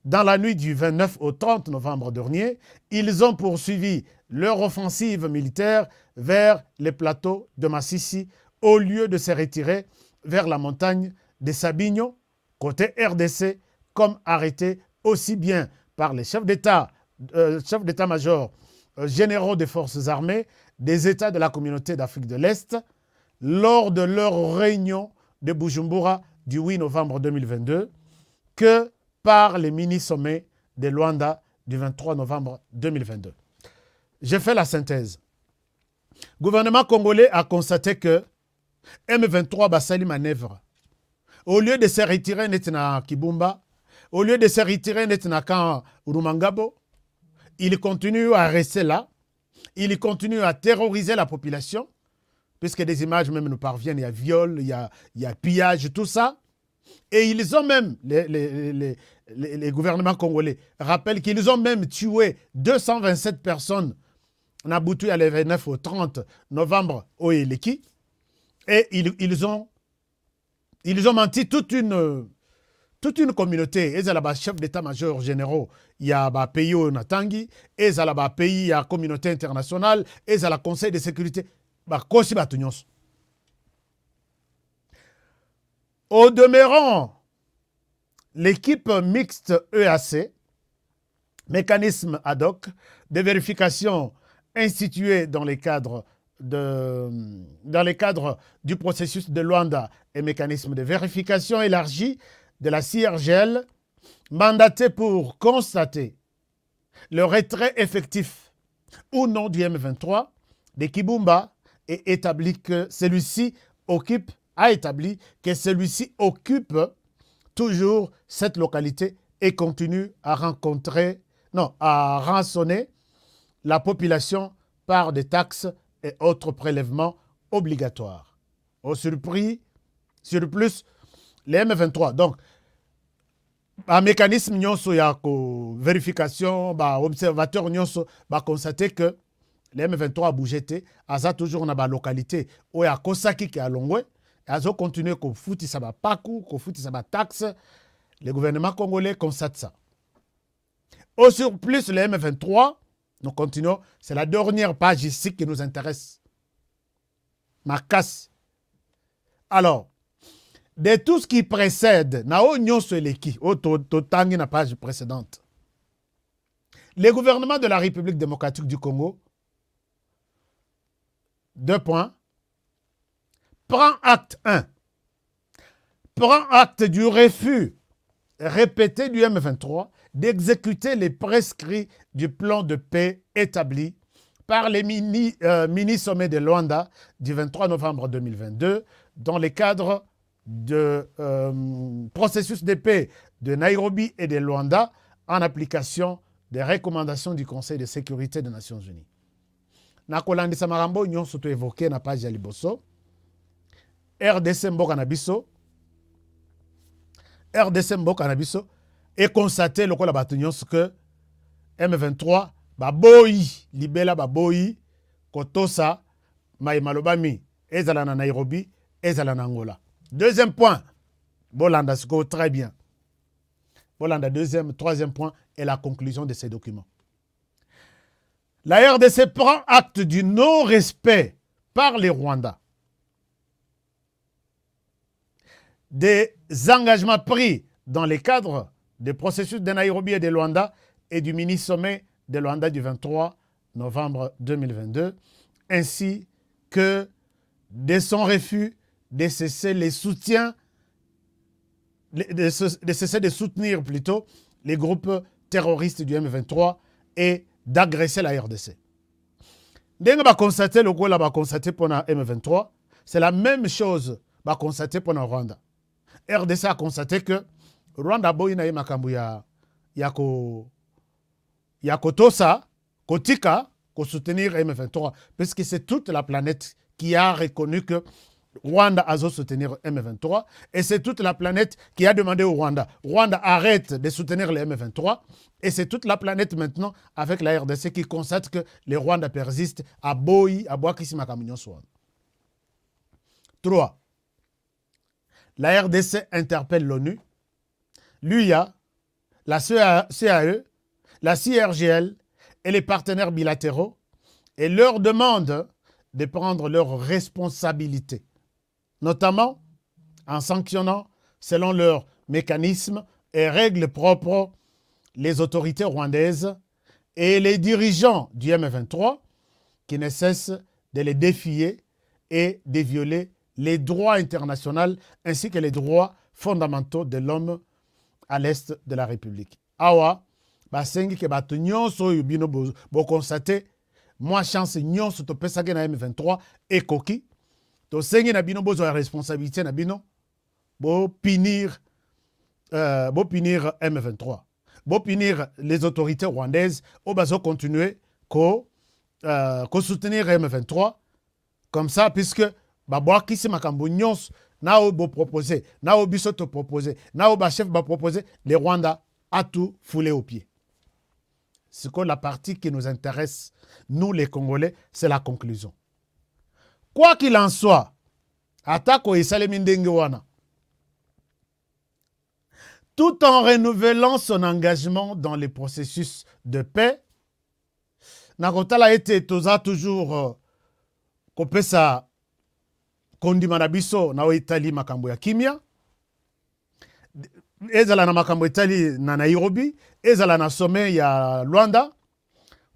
Speaker 1: Dans la nuit du 29 au 30 novembre dernier, ils ont poursuivi leur offensive militaire vers les plateaux de Massissi au lieu de se retirer vers la montagne de Sabinho, côté RDC, comme arrêté aussi bien par les chefs d'état-major généraux des forces armées des États de la communauté d'Afrique de l'Est lors de leur réunion de Bujumbura du 8 novembre 2022 que par les mini-sommets de Luanda du 23 novembre 2022. J'ai fait la synthèse. Le gouvernement congolais a constaté que M23 basali manœuvre. Au lieu de se retirer netna Kibumba, au lieu de se retirer netna Kan Rumangabo, il continue à rester là. Il continue à terroriser la population, puisque des images même nous parviennent, il y a viol, il y a pillage, tout ça. Et ils ont même, les gouvernements congolais rappellent qu'ils ont même tué 227 personnes en Aboutou à le 29 au 30 novembre au Eleki. Et ils ont menti toute une communauté. Ils ont chef d'état-major généraux, il y a un pays au Natangi, ils ont un pays, il y a la communauté internationale, ils ont le conseil de sécurité. Au demeurant, l'équipe mixte EAC, mécanisme ad hoc de vérification institué dans les cadres du processus de Luanda et mécanisme de vérification élargi de la CIRGL, mandaté pour constater le retrait effectif ou non du M23 de Kibumba et a établi que celui-ci occupe toujours cette localité et continue à rançonner la population par des taxes et autres prélèvements obligatoires. Au surplus, les M23. Donc, un mécanisme nyonso ya vérification, observateur nyonso constaté que les M23 a bougé, aza toujours dans la localité où il y a Kosaki qui a longwe, azo continuer ko fouti sa ba paku, ko fouti sa ba taxe. Le gouvernement congolais constate ça. Au surplus, les M23, nous continuons, c'est la dernière page ici qui nous intéresse. Ma casse. Alors, de tout ce qui précède, nao nyonso eleki, totangi na page précédente. Le gouvernement de la République démocratique du Congo, 2 points, prend acte 1. Prend acte du refus répété du M23 d'exécuter les prescrits du plan de paix établi par les mini-sommets de Luanda du 23 novembre 2022 dans le cadre de processus de paix de Nairobi et de Luanda en application des recommandations du Conseil de sécurité des Nations Unies. Nakolandisa marambo nyonso to évoqué na page ya liboso. RDC mboka na biso et constaté le kola bato nyonso que M23 baboyi libela baboyi kotosa maimalobami ezala na Nairobi ezala na Angola. Deuxième point, Bolanda siko très bien. Bolanda troisième point est la conclusion de ces documents. La RDC prend acte du non-respect par les Rwandais des engagements pris dans le cadre des processus de Nairobi et de Luanda et du mini-sommet de Luanda du 23 novembre 2022, ainsi que de son refus de cesser les soutiens de cesser de soutenir plutôt les groupes terroristes du M23 et d'agresser la RDC. Dès va constater le va constater pour la M23, c'est la même chose va constater pour le Rwanda. RDC a constaté que Rwanda boyina ye makambu ya kotosa, kotika, ko soutenir M23 parce que c'est toute la planète qui a reconnu que Rwanda a soutenir M23 et c'est toute la planète qui a demandé au Rwanda. Rwanda arrête de soutenir les M23 et c'est toute la planète maintenant avec la RDC qui constate que les Rwanda persistent à Boyi, à Boakisima Kamignon Swan. 3. La RDC interpelle l'ONU, l'UIA, la CAE, la CIRGL et les partenaires bilatéraux et leur demande de prendre leurs responsabilités, notamment en sanctionnant, selon leurs mécanismes et règles propres, les autorités rwandaises et les dirigeants du M23 qui ne cessent de les défier et de violer les droits internationaux ainsi que les droits fondamentaux de l'homme à l'est de la République. Awa, basengi ke bato nyonso oyo bino bo constater moi chance nyonso to pesage na M23 ekoki to sengi na bino bozo la responsabilité na bino bo punir M23, bo punir les autorités rwandaises au bazo continuer ko soutenir M23 comme ça puisque babwaki se makambo nyonso na o bo proposer na o biso to proposer na o ba chef ba proposer le Rwanda a tout foulé aux pieds. Ce que la partie qui nous intéresse, nous les Congolais, c'est la conclusion. Quoi qu'il en soit, Atako et Salemindengwana, tout en renouvelant son engagement dans les processus de paix, Nakotala a été toujours Kopesa Kondimanabiso na Itali makambo ya kimia, ezala na makambo Itali na Nairobi, ezala na sommet ya Luanda,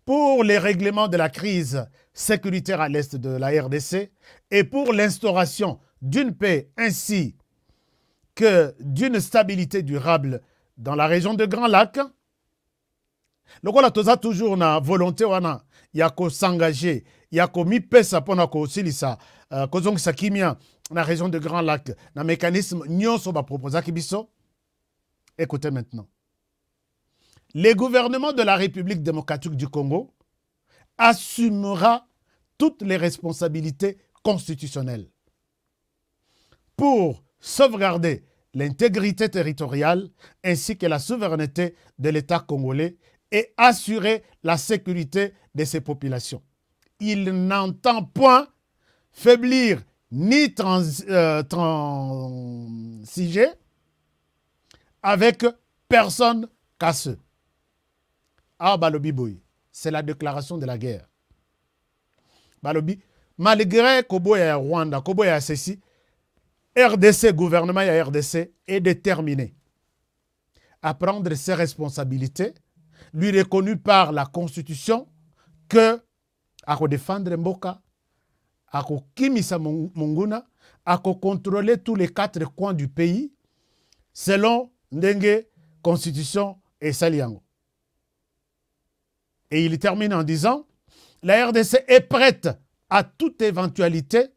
Speaker 1: pour les règlements de la crise sécuritaire à l'est de la RDC et pour l'instauration d'une paix ainsi que d'une stabilité durable dans la région de Grand Lac. Le Rwanda toza toujours na volonté wana ya ko s'engager, ya ko mi pesa pona ko silisa kozongisa kimia na région de Grand Lac na mécanisme nyonso ba proposa kibiso. Écoutez maintenant. Le gouvernement de la République démocratique du Congo assumera toutes les responsabilités constitutionnelles pour sauvegarder l'intégrité territoriale ainsi que la souveraineté de l'État congolais et assurer la sécurité de ses populations. Il n'entend point faiblir ni transiger avec personne casseux. Ah, Balobi Boy, c'est la déclaration de la guerre. Balobi, malgré Koboya Rwanda, Koboya ceci, RDC, gouvernement et RDC est déterminé à prendre ses responsabilités, lui reconnues par la Constitution, que à défendre Mboka, à Kimisa Munguna, à contrôler tous les 4 coins du pays, selon Ndenge, Constitution et Saliango. Et il termine en disant, la RDC est prête à toute éventualité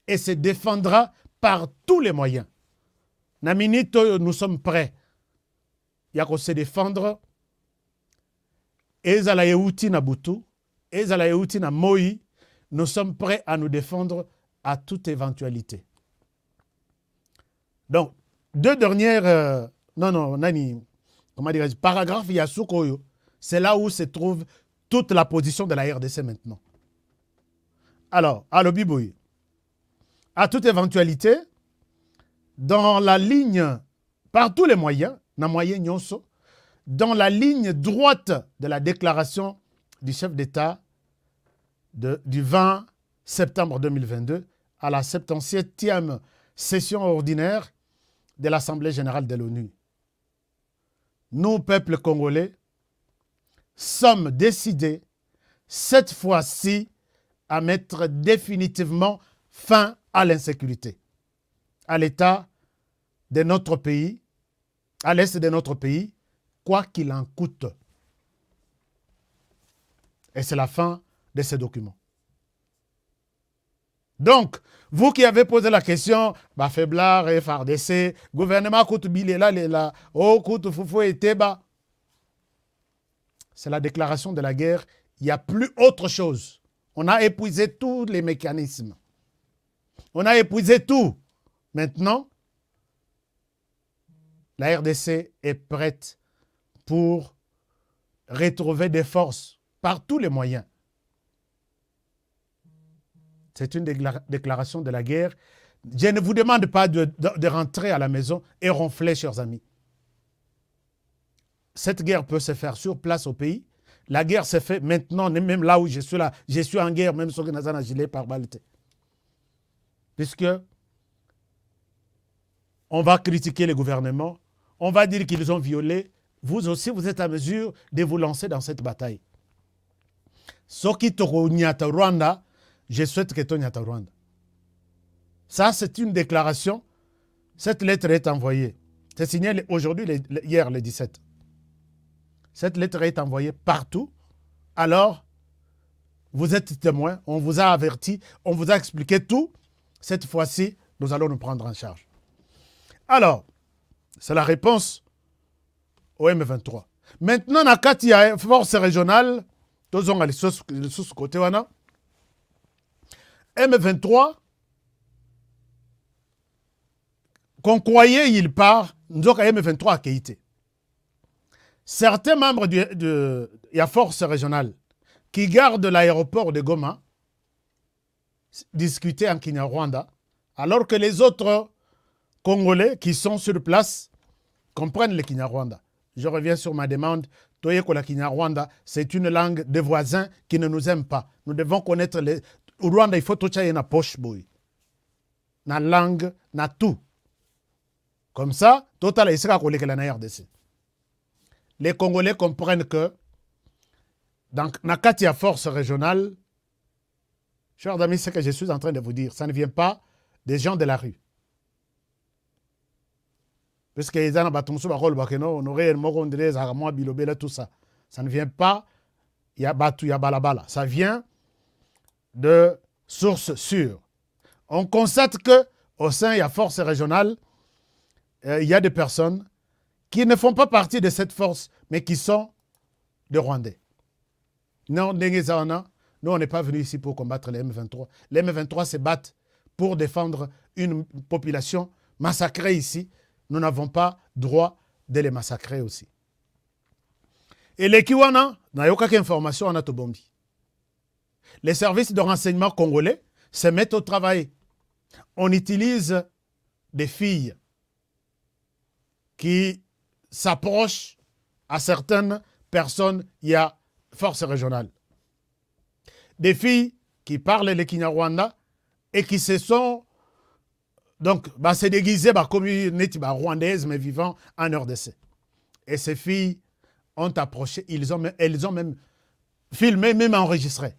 Speaker 1: et se défendra par tous les moyens. Naminito, nous sommes prêts. Il y a qu'on se défendre. Ezala Yeuti na Butu, Ezala Yeuti na Moi, nous sommes prêts à nous défendre à toute éventualité. Donc, 2 dernières, paragraphes Yasukoyo, c'est là où se trouve toute la position de la RDC maintenant. Alors, à l'Obiboui, à toute éventualité, dans la ligne, par tous les moyens, dans la ligne droite de la déclaration du chef d'État du 20 septembre 2022 à la 77e session ordinaire de l'Assemblée générale de l'ONU. Nous, peuple congolais, sommes décidés, cette fois-ci, à mettre définitivement fin à l'insécurité, à l'état de notre pays à l'est de notre pays, quoi qu'il en coûte. Et c'est la fin de ces documents. Donc, vous qui avez posé la question, bah, Faiblard et FARDC, gouvernement coûte Bilela, oh, coûte Foufou et Teba. C'est la déclaration de la guerre. Il n'y a plus autre chose. On a épuisé tous les mécanismes. On a épuisé tout. Maintenant, la RDC est prête pour retrouver des forces par tous les moyens. C'est une déclaration de la guerre. Je ne vous demande pas de rentrer à la maison et ronfler, chers amis. Cette guerre peut se faire sur place au pays. La guerre se fait maintenant, même là où je suis là. Je suis en guerre, même sur le gilet par balte. Puisque on va critiquer le gouvernement, on va dire qu'ils ont violé. Vous aussi, vous êtes à mesure de vous lancer dans cette bataille. Soki toko nyata Rwanda, je souhaite que tu nyata Rwanda. Ça, c'est une déclaration. Cette lettre est envoyée. C'est signé aujourd'hui, hier, le 17. Cette lettre est envoyée partout. Alors, vous êtes témoin, on vous a averti, on vous a expliqué tout. Cette fois-ci, nous allons nous prendre en charge. Alors, c'est la réponse au M23. Maintenant, il y a une force régionale, tous on a les sous-côté. M23, qu'on croyait il part, nous avons M23 à Keïté. Certains membres de la force régionale qui gardent l'aéroport de Goma discutaient en Kinyarwanda, alors que les autres Congolais qui sont sur place comprennent le Kinyarwanda. Je reviens sur ma demande. Toye que la Kinyarwanda, c'est une langue des voisins qui ne nous aiment pas. Nous devons connaître les... Au Rwanda, il faut tout ça na poche boy. Na langue, na tout. Comme ça, total isera collé que la RDC. Les Congolais comprennent que dans la Katia force régionale, chers amis, ce que je suis en train de vous dire, ça ne vient pas des gens de la rue. Parce que les gens tout ça. Ça ne vient pas, il y a Batu, il y a Balabala. Ça vient de sources sûres. On constate qu'au sein de la force régionale, il y a des personnes qui ne font pas partie de cette force, mais qui sont des Rwandais. Non, nous, on n'est pas venus ici pour combattre les M23. Les M23 se battent pour défendre une population massacrée ici. Nous n'avons pas droit de les massacrer aussi. Et les Kiwana, n'a eu aucune information en Atobombi. Les services de renseignement congolais se mettent au travail. On utilise des filles qui s'approchent à certaines personnes, il y a force régionale. Des filles qui parlent le Kinyarwanda et qui se sont donc c'est déguisé comme une rwandaise mais vivant en RDC. Et ces filles ont approché, elles ont même filmé, même enregistré.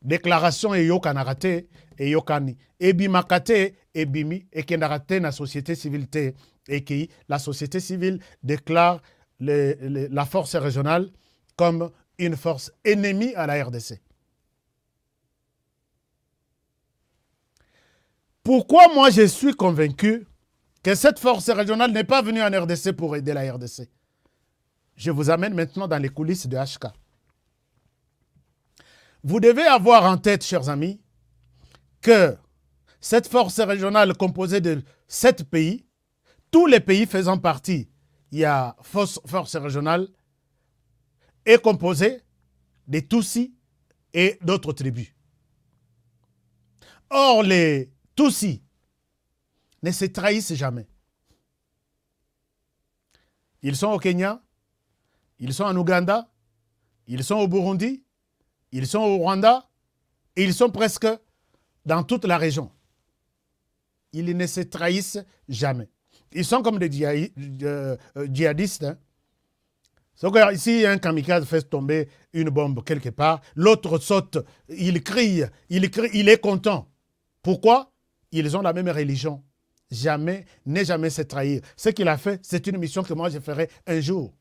Speaker 1: Déclaration et yokanarate et yokani. Ebimakate et bimi et kenarate na société civile et qui la société civile déclare la force régionale comme une force ennemie à la RDC. Pourquoi moi je suis convaincu que cette force régionale n'est pas venue en RDC pour aider la RDC? Je vous amène maintenant dans les coulisses de HK. Vous devez avoir en tête, chers amis, que cette force régionale composée de 7 pays, tous les pays faisant partie, il y a force régionale, est composée des Tutsis et d'autres tribus. Or, les Tutsis ne se trahissent jamais. Ils sont au Kenya, ils sont en Ouganda, ils sont au Burundi, ils sont au Rwanda et ils sont presque dans toute la région. Ils ne se trahissent jamais. Ils sont comme des djihadistes. Hein. Ici, un kamikaze fait tomber une bombe quelque part, l'autre saute, il crie, il est content. Pourquoi? Ils ont la même religion. jamais, n'est jamais se trahir. Ce qu'il a fait, c'est une mission que moi je ferai un jour.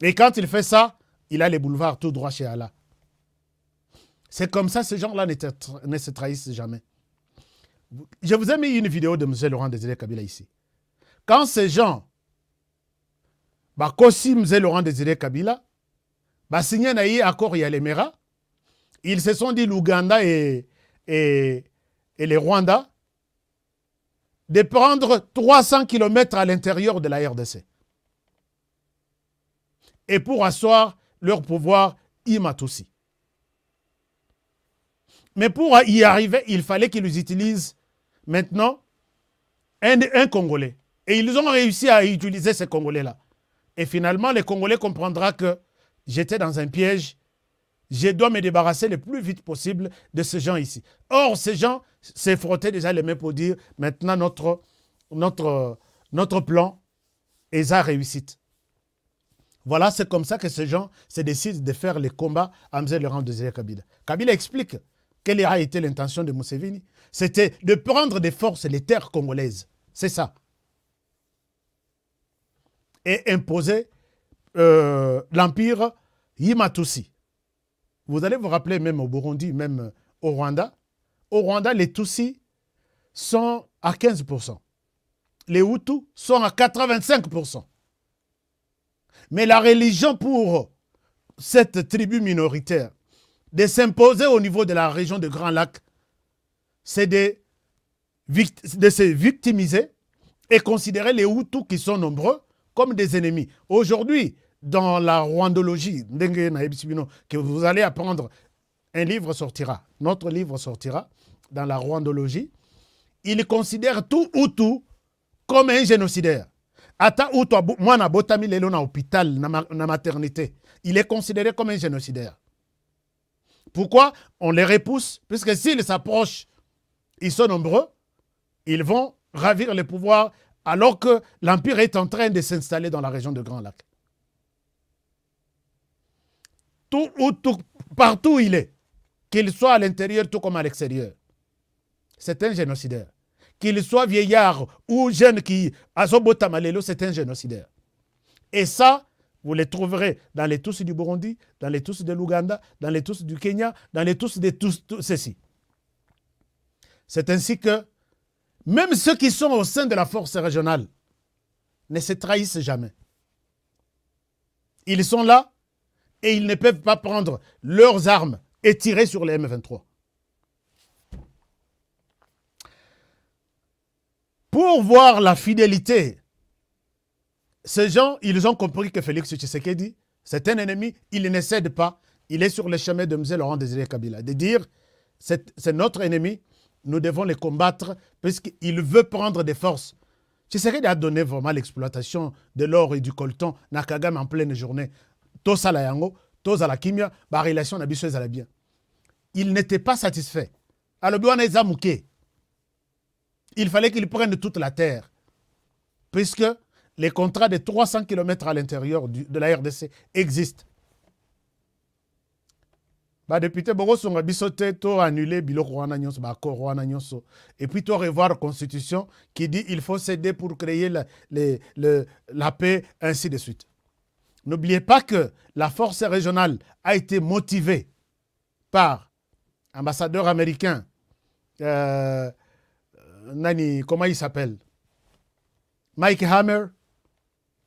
Speaker 1: Et quand il fait ça, il a les boulevards tout droit chez Allah. C'est comme ça, ces gens-là ne se trahissent jamais. Je vous ai mis une vidéo de M. Laurent Désiré Kabila ici. Quand ces gens, Kosi M. Laurent Désiré Kabila, signé un accord à l'Émirat, ils se sont dit l'Ouganda et les Rwandais de prendre 300 km à l'intérieur de la RDC. Et pour asseoir leur pouvoir, Imatoussi. Mais pour y arriver, il fallait qu'ils utilisent maintenant un Congolais. Et ils ont réussi à utiliser ces Congolais-là. Et finalement, les Congolais comprendront que j'étais dans un piège. Je dois me débarrasser le plus vite possible de ces gens ici. Or, ces gens s'est frotté déjà les mains pour dire maintenant notre plan est à réussite. Voilà, c'est comme ça que ces gens se décident de faire les combats à M. Laurent Désiré Kabila. Kabila explique quelle a été l'intention de Museveni. C'était de prendre des forces les terres congolaises. C'est ça. Et imposer l'empire Imatoussi. Vous allez vous rappeler même au Burundi, même au Rwanda. Au Rwanda, les Tutsis sont à 15%. Les Hutus sont à 85%. Mais la religion pour cette tribu minoritaire de s'imposer au niveau de la région de Grand Lac, c'est de se victimiser et considérer les Hutus qui sont nombreux comme des ennemis. Aujourd'hui, dans la rwandologie, que vous allez apprendre, un livre sortira, notre livre sortira dans la rwandologie, il considère tout Hutu comme un génocidaire. Ata Hutu, moi, na botami lelo na hôpital, na maternité, il est considéré comme un génocidaire. Pourquoi on les repousse? Puisque s'ils s'approchent, ils sont nombreux, ils vont ravir le pouvoir alors que l'Empire est en train de s'installer dans la région de Grand Lac. Partout où il est, qu'il soit à l'intérieur tout comme à l'extérieur, c'est un génocidaire. Qu'il soit vieillard ou jeune qui a son beau tamalelo, c'est un génocidaire. Et ça, vous les trouverez dans les Tutsis du Burundi, dans les Tutsis de l'Ouganda, dans les Tutsis du Kenya, dans les Tutsis de tous ceci. C'est ainsi que même ceux qui sont au sein de la force régionale ne se trahissent jamais. Ils sont là et ils ne peuvent pas prendre leurs armes et tirer sur les M23. Pour voir la fidélité, ces gens, ils ont compris que Félix Tshisekedi, c'est un ennemi, il ne cède pas. Il est sur le chemin de M. Laurent Désiré Kabila. De dire, c'est notre ennemi, nous devons les combattre puisqu'il veut prendre des forces. Tshisekedi a donné vraiment l'exploitation de l'or et du coltan, Nakagam en pleine journée. Tosa la yango, tosa la kimia, la relation n'a pas bien. Il n'était pas satisfait. Alors, il fallait qu'il prenne toute la terre. Puisque les contrats de 300 km à l'intérieur de la RDC existent. Les députés ont annulé et puis revoir la constitution qui dit qu'il faut céder pour créer la paix, ainsi de suite. N'oubliez pas que la force régionale a été motivée par l'ambassadeur américain, comment il s'appelle? Mike Hammer,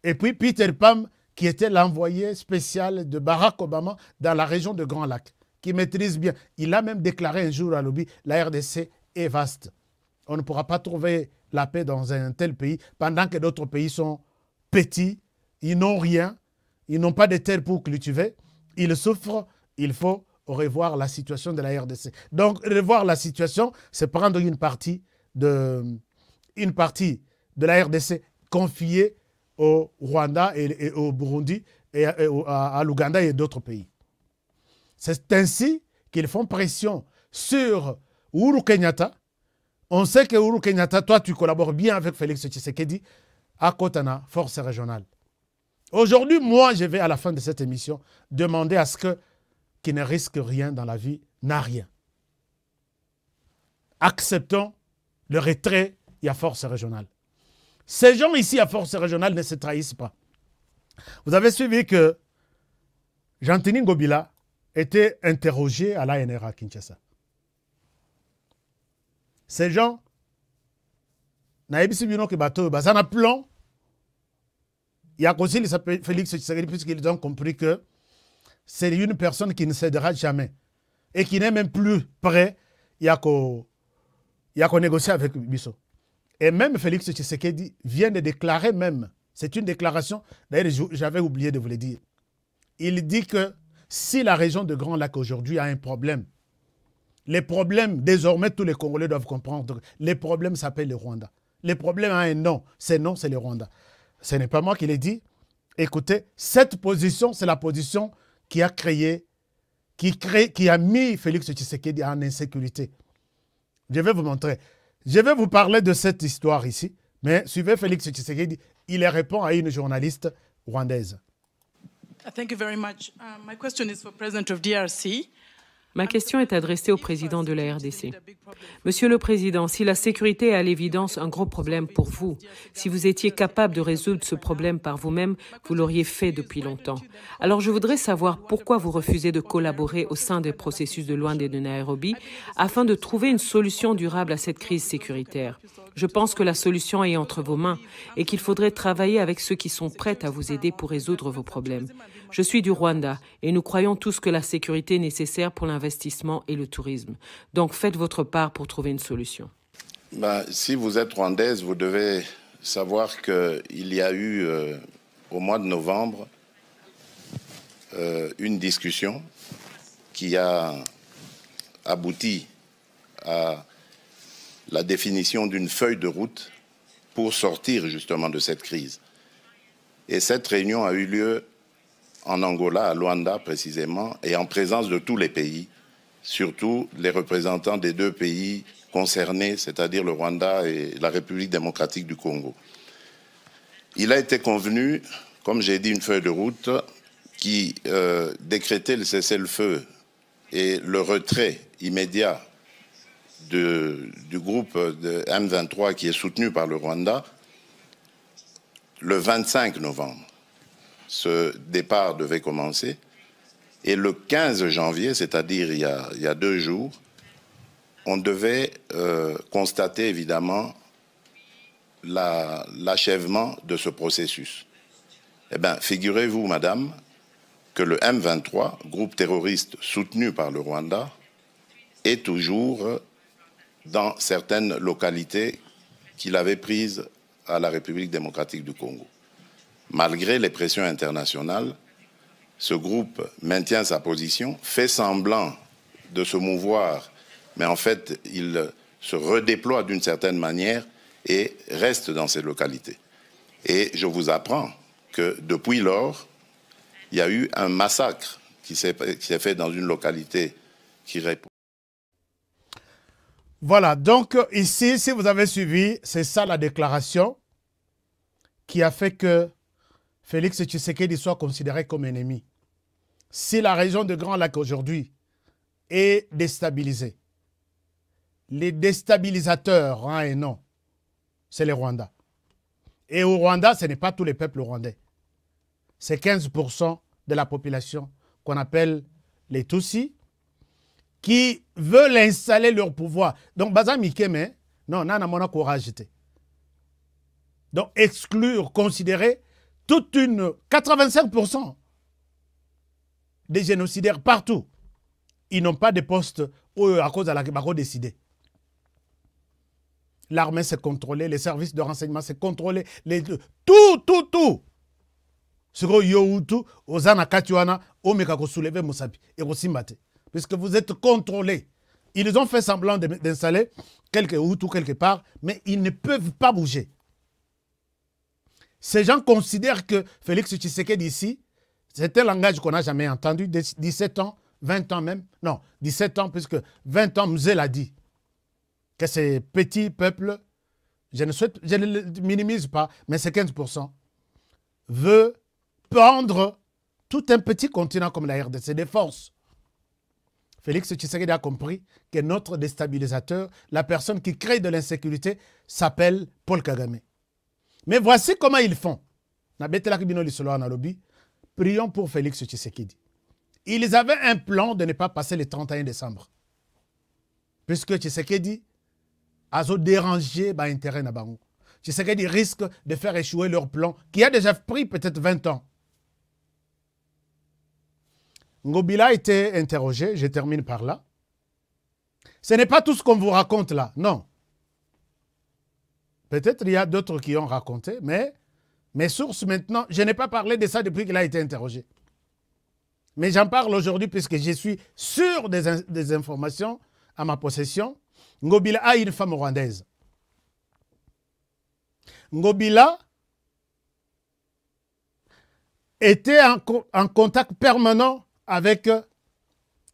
Speaker 1: et puis Peter Pam, qui était l'envoyé spécial de Barack Obama dans la région de Grand Lac, qui maîtrise bien. Il a même déclaré un jour à l'OBI, la RDC est vaste. On ne pourra pas trouver la paix dans un tel pays, pendant que d'autres pays sont petits, ils n'ont rien, ils n'ont pas de terre pour cultiver, ils souffrent, il faut revoir la situation de la RDC. Donc, revoir la situation, c'est prendre une partie de la RDC confiée au Rwanda et au Burundi et à l'Ouganda et d'autres pays. C'est ainsi qu'ils font pression sur Uhuru Kenyatta. On sait que Uhuru Kenyatta, toi, tu collabores bien avec Félix Tshisekedi à Kotana, force régionale. Aujourd'hui, moi, je vais à la fin de cette émission demander à ce que qui ne risque rien dans la vie n'a rien. Acceptons le retrait, il y a force régionale. Ces gens ici à force régionale ne se trahissent pas. Vous avez suivi que Jean-Tini Ngobila était interrogé à l'ANR à Kinshasa. Ces gens, Bazana plan, il y a aussi Félix Tshisekedi, puisqu'ils ont compris que c'est une personne qui ne cédera jamais et qui n'est même plus prêt à négocier avec Bisso. Et même Félix Tshisekedi vient de déclarer même, c'est une déclaration, d'ailleurs j'avais oublié de vous le dire, il dit que si la région de Grand Lac aujourd'hui a un problème, les problèmes, désormais tous les Congolais doivent comprendre, les problèmes s'appellent le Rwanda. Les problèmes ont un nom, c'est le Rwanda. Ce n'est pas moi qui l'ai dit. Écoutez, cette position, c'est la position qui a créé, qui a mis Félix Tshisekedi en insécurité. Je vais vous montrer. Je vais vous parler de cette histoire ici, mais suivez Félix Tshisekedi, il répond à une journaliste rwandaise.
Speaker 9: Thank you very much. My question is for President of DRC.
Speaker 10: Ma question est adressée au président de la RDC. Monsieur le Président, si la sécurité est à l'évidence un gros problème pour vous, si vous étiez capable de résoudre ce problème par vous-même, vous l'auriez fait depuis longtemps. Alors je voudrais savoir pourquoi vous refusez de collaborer au sein des processus de Luanda et de Nairobi afin de trouver une solution durable à cette crise sécuritaire. Je pense que la solution est entre vos mains et qu'il faudrait travailler avec ceux qui sont prêts à vous aider pour résoudre vos problèmes. Je suis du Rwanda et nous croyons tous que la sécurité est nécessaire pour l'investissement et le tourisme. Donc faites votre part pour trouver une solution.
Speaker 2: Si vous êtes rwandaise, vous devez savoir qu'il y a eu au mois de novembre une discussion qui a abouti à la définition d'une feuille de route pour sortir justement de cette crise. Et cette réunion a eu lieu en Angola, à Luanda précisément, et en présence de tous les pays, surtout les représentants des deux pays concernés, c'est-à-dire le Rwanda et la République démocratique du Congo. Il a été convenu, comme j'ai dit, une feuille de route qui décrétait le cessez-le-feu et le retrait immédiat du groupe de M23 qui est soutenu par le Rwanda le 25 novembre. Ce départ devait commencer et le 15 janvier, c'est-à-dire il y a 2 jours, on devait constater évidemment l'achèvement de ce processus. Eh bien, figurez-vous, madame, que le M23, groupe terroriste soutenu par le Rwanda, est toujours dans certaines localités qu'il avait prises à la République démocratique du Congo. Malgré les pressions internationales, ce groupe maintient sa position, fait semblant de se mouvoir, mais en fait, il se redéploie d'une certaine manière et reste dans ces localités. Et je vous apprends que depuis lors, il y a eu un massacre qui s'est fait dans une localité qui répond.
Speaker 1: Voilà, donc ici, si vous avez suivi, c'est ça la déclaration qui a fait que Félix Tshisekedi soit considéré comme ennemi. Si la région de Grand Lac aujourd'hui est déstabilisée, les déstabilisateurs, hein, et non, c'est les Rwandais. Et au Rwanda, ce n'est pas tous les peuples rwandais. C'est 15% de la population qu'on appelle les Tutsis qui veulent installer leur pouvoir. Donc, Baza Mikeme, non, nana mona courage. Donc, exclure, considérer toute une 85% des génocidaires partout. Ils n'ont pas de poste à cause de la Kibako décidé. L'armée s'est contrôlée, les services de renseignement s'est contrôlé, tout. Puisque vous êtes contrôlés. Ils ont fait semblant d'installer quelques Hutus quelque part, mais ils ne peuvent pas bouger. Ces gens considèrent que Félix Tshisekedi ici, c'est un langage qu'on n'a jamais entendu, 17 ans, 20 ans même. Non, 17 ans, puisque 20 ans, Mzé l'a dit. Que ces petits peuples, je ne le minimise pas, mais c'est 15%, veut prendre tout un petit continent comme la RDC, des forces. Félix Tshisekedi a compris que notre déstabilisateur, la personne qui crée de l'insécurité, s'appelle Paul Kagame. Mais voici comment ils font. Prions pour Félix Tshisekedi. Ils avaient un plan de ne pas passer le 31 décembre. Puisque Tshisekedi a dérangé l'intérêt de Bango. Tshisekedi risque de faire échouer leur plan qui a déjà pris peut-être 20 ans. Ngobila a été interrogé, je termine par là. Ce n'est pas tout ce qu'on vous raconte là, non. Peut-être il y a d'autres qui ont raconté, mais mes sources maintenant, je n'ai pas parlé de ça depuis qu'il a été interrogé. Mais j'en parle aujourd'hui puisque je suis sûr des informations à ma possession. Ngobila a une femme rwandaise. Ngobila était en contact permanent avec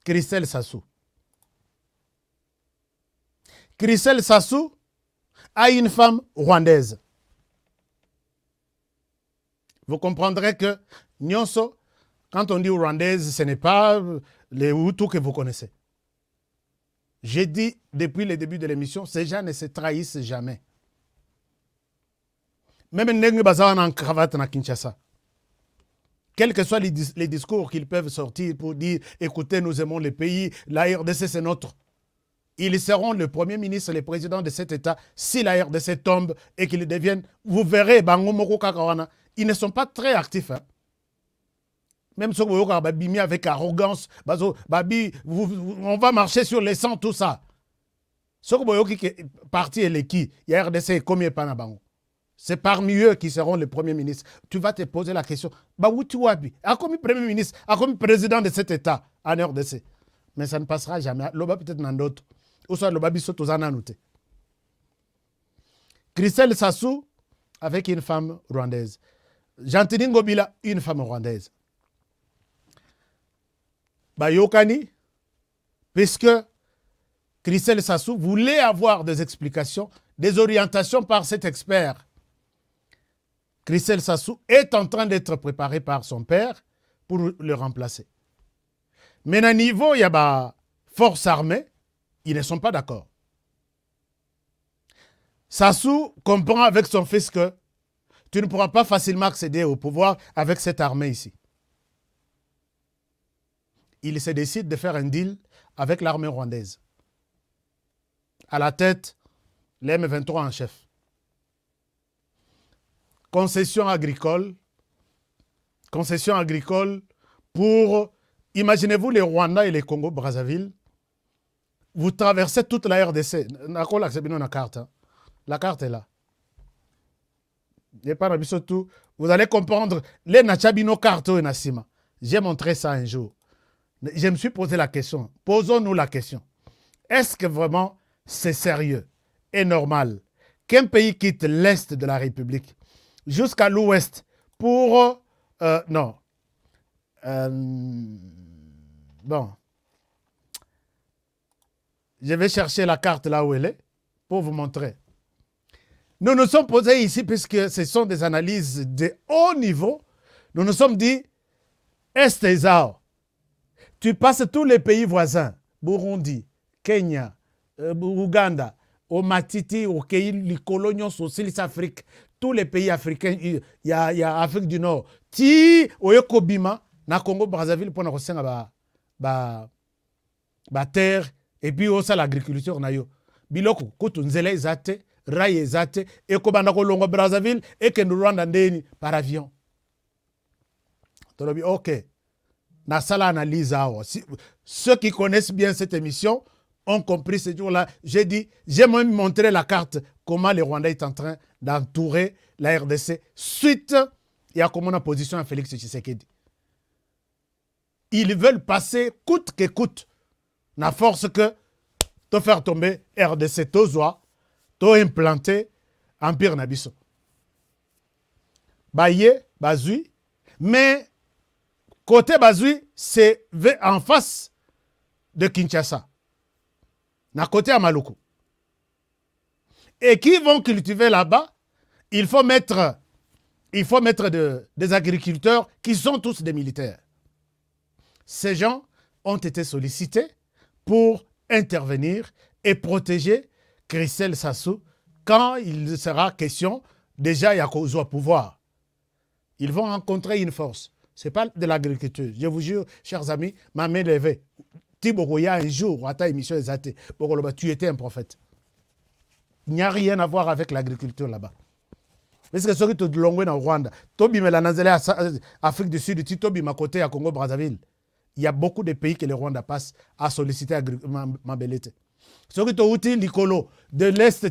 Speaker 1: Christelle Sassou. Christelle Sassou a une femme rwandaise. Vous comprendrez que Nyonso, quand on dit rwandaise, ce n'est pas les Hutus que vous connaissez. J'ai dit depuis le début de l'émission, ces gens ne se trahissent jamais. Même Ndenge Bazawan en cravate à Kinshasa. Quels que soient les discours qu'ils peuvent sortir pour dire « Écoutez, nous aimons le pays, la RDC c'est notre ». Ils seront le premier ministre, le président de cet État si la RDC tombe et qu'ils deviennent, vous verrez, ils ne sont pas très actifs. Hein. Même si vous avez avec arrogance, on va marcher sur les sangs, tout ça. Ce que vous avez parti et l'équipe, il y a RDC combien de temps. C'est parmi eux qui seront les premiers ministres. Tu vas te poser la question, où tu as comme premier ministre, comme président de cet État en RDC. Mais ça ne passera jamais. L'Oba peut-être dans d'autres. Ou soit l'Oba biso tous en annoté. Christelle Sassou avec une femme rwandaise. Jantini Ngobila, une femme rwandaise. Yokani, puisque Christelle Sassou voulait avoir des explications, des orientations par cet expert. Christelle Sassou est en train d'être préparée par son père pour le remplacer. Mais à niveau, il y a force armée, ils ne sont pas d'accord. Sassou comprend avec son fils que tu ne pourras pas facilement accéder au pouvoir avec cette armée ici. Il se décide de faire un deal avec l'armée rwandaise. À la tête, les M23 en chef. Concession agricole pour, imaginez-vous les Rwanda et les Congo-Brazzaville, vous traversez toute la RDC. La carte est là. Vous allez comprendre les Nachabino cartes et Nassima. J'ai montré ça un jour. Je me suis posé la question. Posons-nous la question. Est-ce que vraiment c'est sérieux et normal qu'un pays quitte l'Est de la République jusqu'à l'Ouest pour... non. Bon. Je vais chercher la carte là où elle est pour vous montrer. Nous nous sommes posés ici, puisque ce sont des analyses de haut niveau, nous nous sommes dit, Est et Zao, tu passes tous les pays voisins, Burundi, Kenya, Ouganda, au Matiti, au Kei, les colonies sociales d'Afrique, tous les pays africains, il y a Afrique du Nord, ti au Yokobima, na Congo Brazzaville pour nous recevoir ba terre et puis aussi l'agriculture na yo. Biloko kutunzele zate, raye zate et kobanda ko longo Brazzaville et que nous Rwanda ndeni par avion. Tolobi OK. Na sala analyse awa. Ceux qui connaissent bien cette émission ont compris ce jour-là. J'ai dit, j'ai même montré la carte comment les Rwandais sont en train d'entourer la RDC suite à comment on a position à Félix Tshisekedi. Ils veulent passer coûte que coûte. Na force que te faire tomber RDC tozoa, to implanter Empire Nabiso. Baye, Bazui, mais côté Bazui, c'est en face de Kinshasa. Na côté Amaluku. Et qui vont cultiver là-bas, il faut mettre des agriculteurs qui sont tous des militaires. Ces gens ont été sollicités pour intervenir et protéger Christelle Sassou quand il sera question déjà Yakozo à pouvoir. Ils vont rencontrer une force. Ce n'est pas de l'agriculture. Je vous jure, chers amis, ma main levée. Tibogoya, un jour, à ta émission exacte, tu étais un prophète. Il n'y a rien à voir avec l'agriculture là-bas. Parce que ce qui est de longue au Rwanda, Tobi Melanazele, Afrique du Sud, Tobi Makote à Congo-Brazzaville. Il y a beaucoup de pays que le Rwanda passe à solliciter Mabelete. Ce qui est outil Licolo, de l'Est,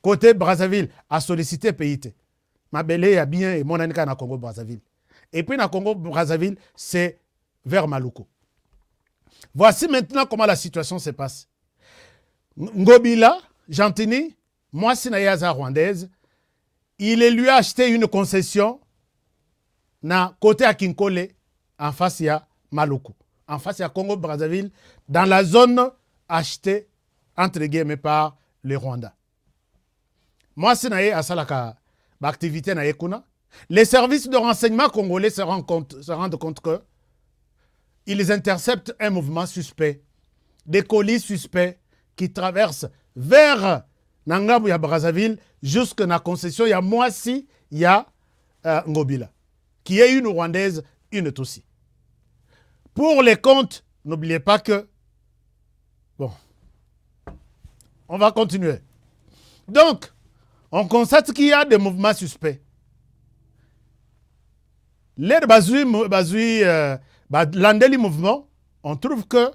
Speaker 1: côté Brazzaville, à solliciter pays. Mabele a bien et mon anika na Congo-Brazzaville. Et puis, dans Congo-Brazzaville, c'est vers Maluku. Voici maintenant comment la situation se passe. Ngobila, Gentini, moi, Sinayaza rwandaise, il lui a acheté une concession na côté à Kinkole, en face à Maluku, en face à Congo-Brazzaville, dans la zone achetée, entre guillemets, par le Rwanda. Moi, Sinayaza Salaka, l'activité na Ekuna. Les services de renseignement congolais se rendent compte que ils interceptent un mouvement suspect, des colis suspects qui traversent vers Nangabu ya Brazzaville jusqu'à la concession. Il y a Moissi, il y a Ngobila, qui est une Rwandaise, une Tutsi. Pour les comptes, n'oubliez pas que... Bon, on va continuer. Donc, on constate qu'il y a des mouvements suspects. Les Landeli mouvement, on trouve que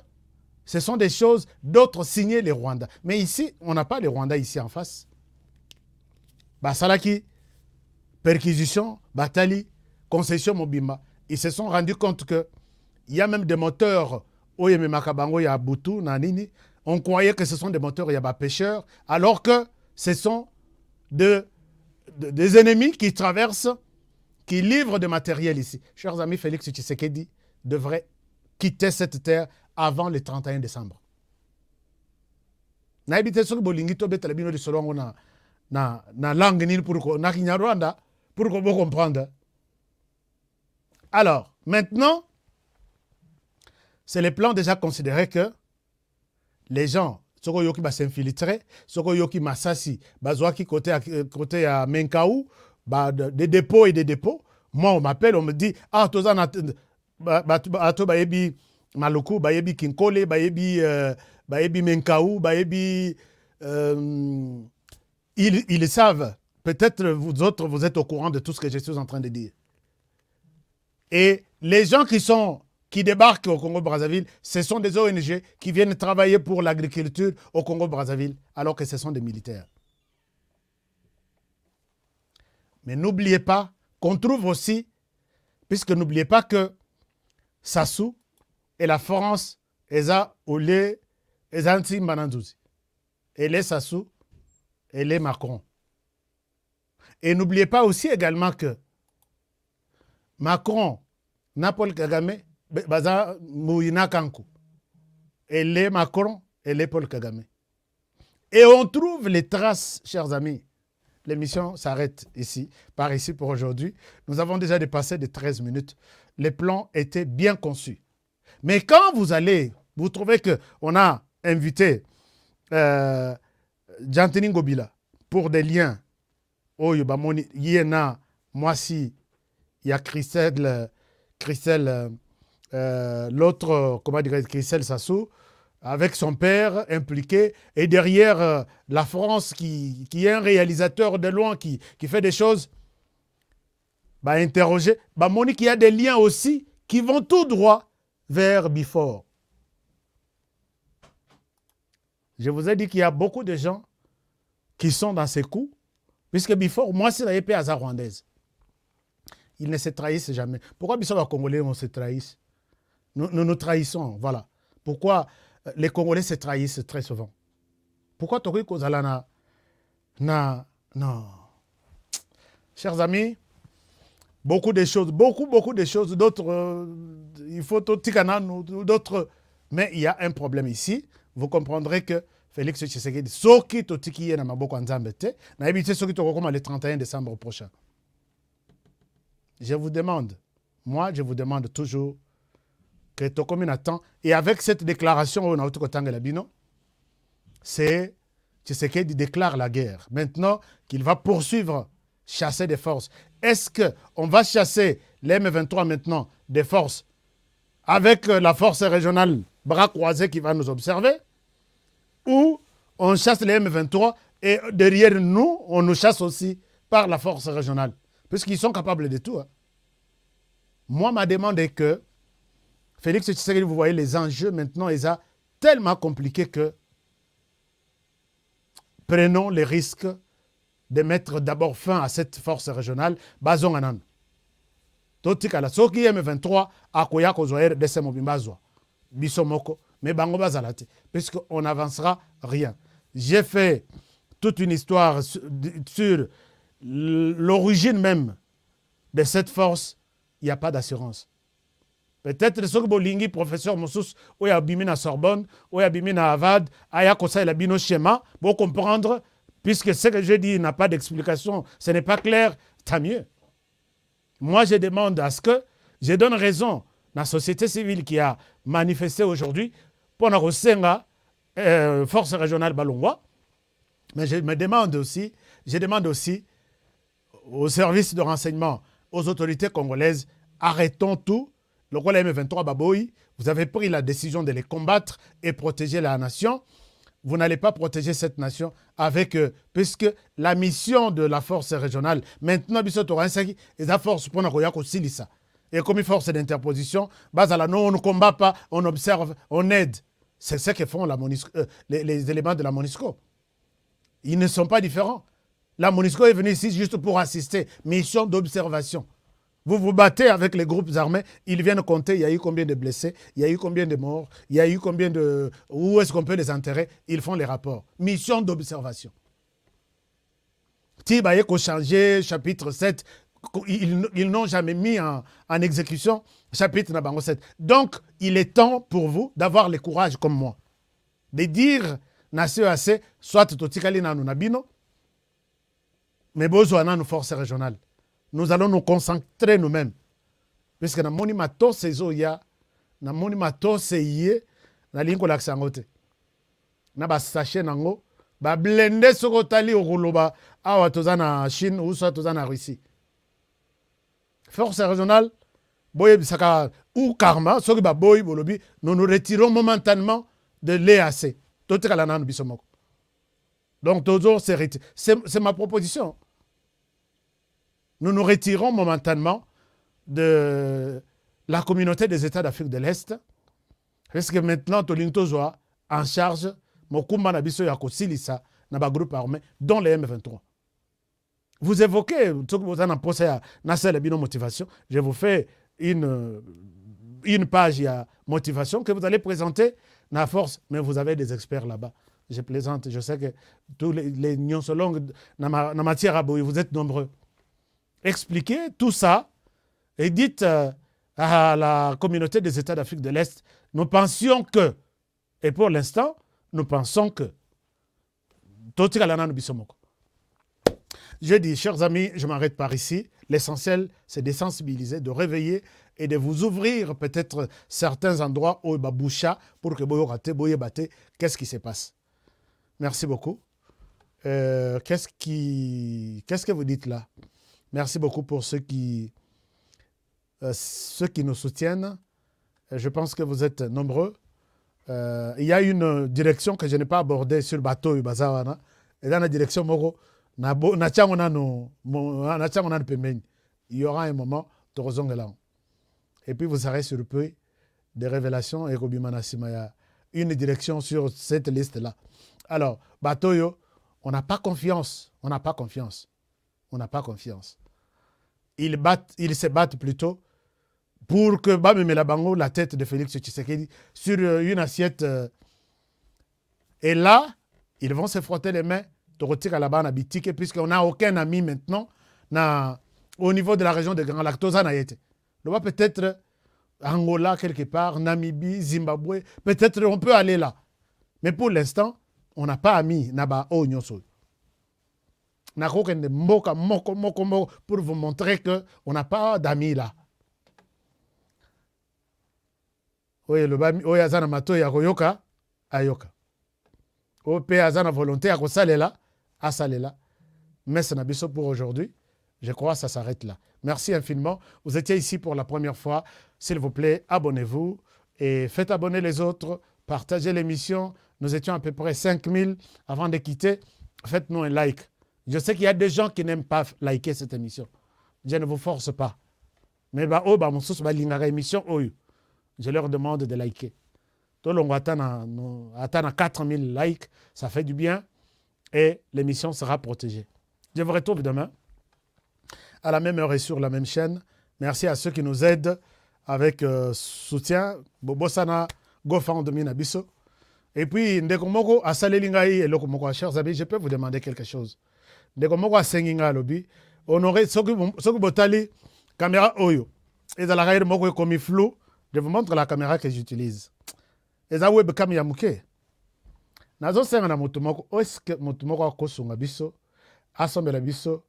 Speaker 1: ce sont des choses d'autres signées les Rwandais. Mais ici, on n'a pas les Rwandais ici en face. Basalaki, perquisition, Batali, concession Mobimba. Ils se sont rendus compte qu'il y a même des moteurs, Oyeme Makabango, ya Boutou, Nanini. On croyait que ce sont des moteurs, il y a des pêcheurs, alors que ce sont des ennemis qui traversent, qui livrent du matériel ici. Chers amis, Félix Tshisekedi devrait quitter cette terre avant le 31 décembre. Na langue pour comprendre. Alors, maintenant, c'est le plan déjà considéré que les gens, ceux qui vont s'infiltrer, ceux qui vont s'assis, qui côté à Menkaou, des dépôts et des dépôts. Moi, on m'appelle, on me dit, ah, tu as Maluku, Bayebi Kinkole, Bayebi Menkaou, Bayebi. Ils savent. Peut-être vous autres, vous êtes au courant de tout ce que je suis en train de dire. Et les gens qui débarquent au Congo-Brazzaville, ce sont des ONG qui viennent travailler pour l'agriculture au Congo-Brazzaville, alors que ce sont des militaires. Mais n'oubliez pas qu'on trouve aussi, puisque n'oubliez pas que Sassou et la France, Eza Olé, Ezanti Manandouzi. Et les Sassou et les Macron. Et n'oubliez pas aussi également que Macron, Paul Kagame, Baza Mouina Kankou. Et les Macron et les Paul Kagame. Et on trouve les traces, chers amis. L'émission s'arrête ici, par ici pour aujourd'hui. Nous avons déjà dépassé de 13 minutes. Les plans étaient bien conçus. Mais quand vous allez, vous trouvez qu'on a invité Gentini Ngobila pour des liens. Oh, Yobamoni, Yéna, Moissi, il y a Christelle, l'autre, comment dire, Christelle Sassou, avec son père impliqué, et derrière la France qui est un réalisateur de loin, qui fait des choses, bah, interroger, bah, Monique, il y a des liens aussi qui vont tout droit vers Bifort. Je vous ai dit qu'il y a beaucoup de gens qui sont dans ces coups, puisque Bifort, moi, c'est la épée hasard rwandaise. Ils ne se trahissent jamais. Pourquoi les Congolais, on se trahisse? Nous nous trahissons, voilà. Pourquoi les Congolais se trahissent très souvent? Pourquoi Tori Kozalana? Non. Chers amis, beaucoup de choses, beaucoup de choses, d'autres, il faut d'autres, mais il y a un problème ici. Vous comprendrez que Félix Tshisekedi, Soki Totiki na maboko nzambete, na ebité Soki Tokokoma le 31 décembre prochain. Je vous demande, moi je vous demande toujours que Tokomi attend. Et avec cette déclaration, c'est Tshisekedi déclare la guerre. Maintenant qu'il va poursuivre, chasser des forces. Est-ce qu'on va chasser les M23 maintenant des forces avec la force régionale bras croisés qui va nous observer, ou on chasse les M23 et derrière nous, on nous chasse aussi par la force régionale, puisqu'ils sont capables de tout. Hein. Moi, ma demande est que Félix Tshisekedi, vous voyez les enjeux maintenant, ils sont tellement compliqués que prenons les risques de mettre d'abord fin à cette force régionale. Bazon anan. Totikala soki M23 akoya kozoer dese mobimbazwa. Bisomoko mais bango bazalate parce qu'on n'avancera rien. J'ai fait toute une histoire sur l'origine même de cette force. Il n'y a pas d'assurance. Peut-être que ce bolingi professeur Moussous ou ya bimi na Sorbonne ou ya bimi na Harvard aya kosa la bino schéma pour comprendre. Puisque ce que je dis n'a pas d'explication, ce n'est pas clair, tant mieux. Moi, je demande à ce que je donne raison à la société civile qui a manifesté aujourd'hui pour la force régionale Balongwa. Mais je demande aussi aux services de renseignement, aux autorités congolaises, arrêtons tout. Le rôle M23 Baboui, vous avez pris la décision de les combattre et protéger la nation. Vous n'allez pas protéger cette nation avec eux, puisque la mission de la force régionale, maintenant, la force pour nous et comme une force d'interposition, on ne combat pas, on observe, on aide. C'est ce que font les éléments de la MONUSCO. Ils ne sont pas différents. La MONUSCO est venue ici juste pour assister, mission d'observation. Vous vous battez avec les groupes armés, ils viennent compter, il y a eu combien de blessés, il y a eu combien de morts, il y a eu combien de... Où est-ce qu'on peut les enterrer? Ils font les rapports. Mission d'observation. Tibaye qu'on changeait, chapitre 7, ils n'ont jamais mis en exécution chapitre Nabango 7. Donc, il est temps pour vous d'avoir le courage comme moi. De dire, Nation assez, soit Totikali na Nunabino, mais besoin de nos forces régionales. Nous allons nous concentrer nous-mêmes. Parce que dans mon imato, c'est Zoya, dans mon imato, c'est Yé, dans l'inko l'aksangote. Na ba sachet nango, ba blende sokotali au rouloba, awa tozana Chine ou soit tozana Russie. Force régionale, boye bisaka ou karma, soki ba boy bolobi, nous nous retirons momentanément de l'EAC. Totika la nanu bisomoko. Donc toujours c'est ma proposition. Nous nous retirons momentanément de la communauté des États d'Afrique de l'Est. Parce que maintenant, Tolinto Zoa en charge, Mokumba Nabiso Yakosilisa, Naba groupe armé, dont les M23. Vous évoquez, vous en pensez à Nassel Bino Motivation, je vous fais une page, il y a motivation que vous allez présenter dans la force, mais vous avez des experts là-bas. Je plaisante, je sais que tous les nyonsolongs, dans ma matière à Boui, vous êtes nombreux. Expliquez tout ça et dites à la communauté des États d'Afrique de l'Est, nous pensions que, et pour l'instant, nous pensons que, je dis, chers amis, je m'arrête par ici. L'essentiel, c'est de sensibiliser, de réveiller et de vous ouvrir peut-être certains endroits où baboucha pour que vous ratez, qu'est-ce qui se passe. Merci beaucoup. Qu'est-ce que vous dites là? Merci beaucoup pour ceux qui nous soutiennent. Je pense que vous êtes nombreux. Il y a une direction que je n'ai pas abordée sur le bateau Bazawana. Et dans la direction Moro, il y aura un moment de et puis vous serez surpris des révélations et une direction sur cette liste-là. Alors, Batoyo, on n'a pas confiance. On n'a pas confiance. On n'a pas confiance. Ils se battent plutôt pour que Bamemela Bango, la tête de Félix Tshisekedi, sur une assiette. Et là, ils vont se frotter les mains, puisqu'on n'a aucun ami maintenant au niveau de la région de Grand Lac. On va peut-être Angola quelque part, Namibie, Zimbabwe, peut-être on peut aller là. Mais pour l'instant, on n'a pas ami Naba Onyoso. Pour vous montrer qu'on n'a pas d'amis là. oyo aza na matoi ya koyoka ayoka oyo mpe aza na volonté ya kosalela asalela. Messe na biso pour aujourd'hui. Je crois que ça s'arrête là. Merci infiniment. Vous étiez ici pour la première fois. S'il vous plaît, abonnez-vous et faites abonner les autres. Partagez l'émission. Nous étions à peu près 5000 avant de quitter. Faites-nous un like. Je sais qu'il y a des gens qui n'aiment pas liker cette émission. Je ne vous force pas. Mais émission, je leur demande de liker. Tout le monde atteint 4000 likes. Ça fait du bien et l'émission sera protégée. Je vous retrouve demain à la même heure et sur la même chaîne. Merci à ceux qui nous aident avec soutien. Bobosana, GoFundMe Nabiso. Et puis, Ndekomoko, à Salelingaï et Lokomoko, chers amis, je peux vous demander quelque chose. Ndekomoko à Senginga Lobby, honoré Soku Botali, caméra Oyo. Et dans la raille Moko comme flou, je vous montre la caméra que j'utilise. Et ça webcam Yamuke. Nazo Senga Motumoko, est-ce que Motumoko a Kosunga Biso, Assombela Biso,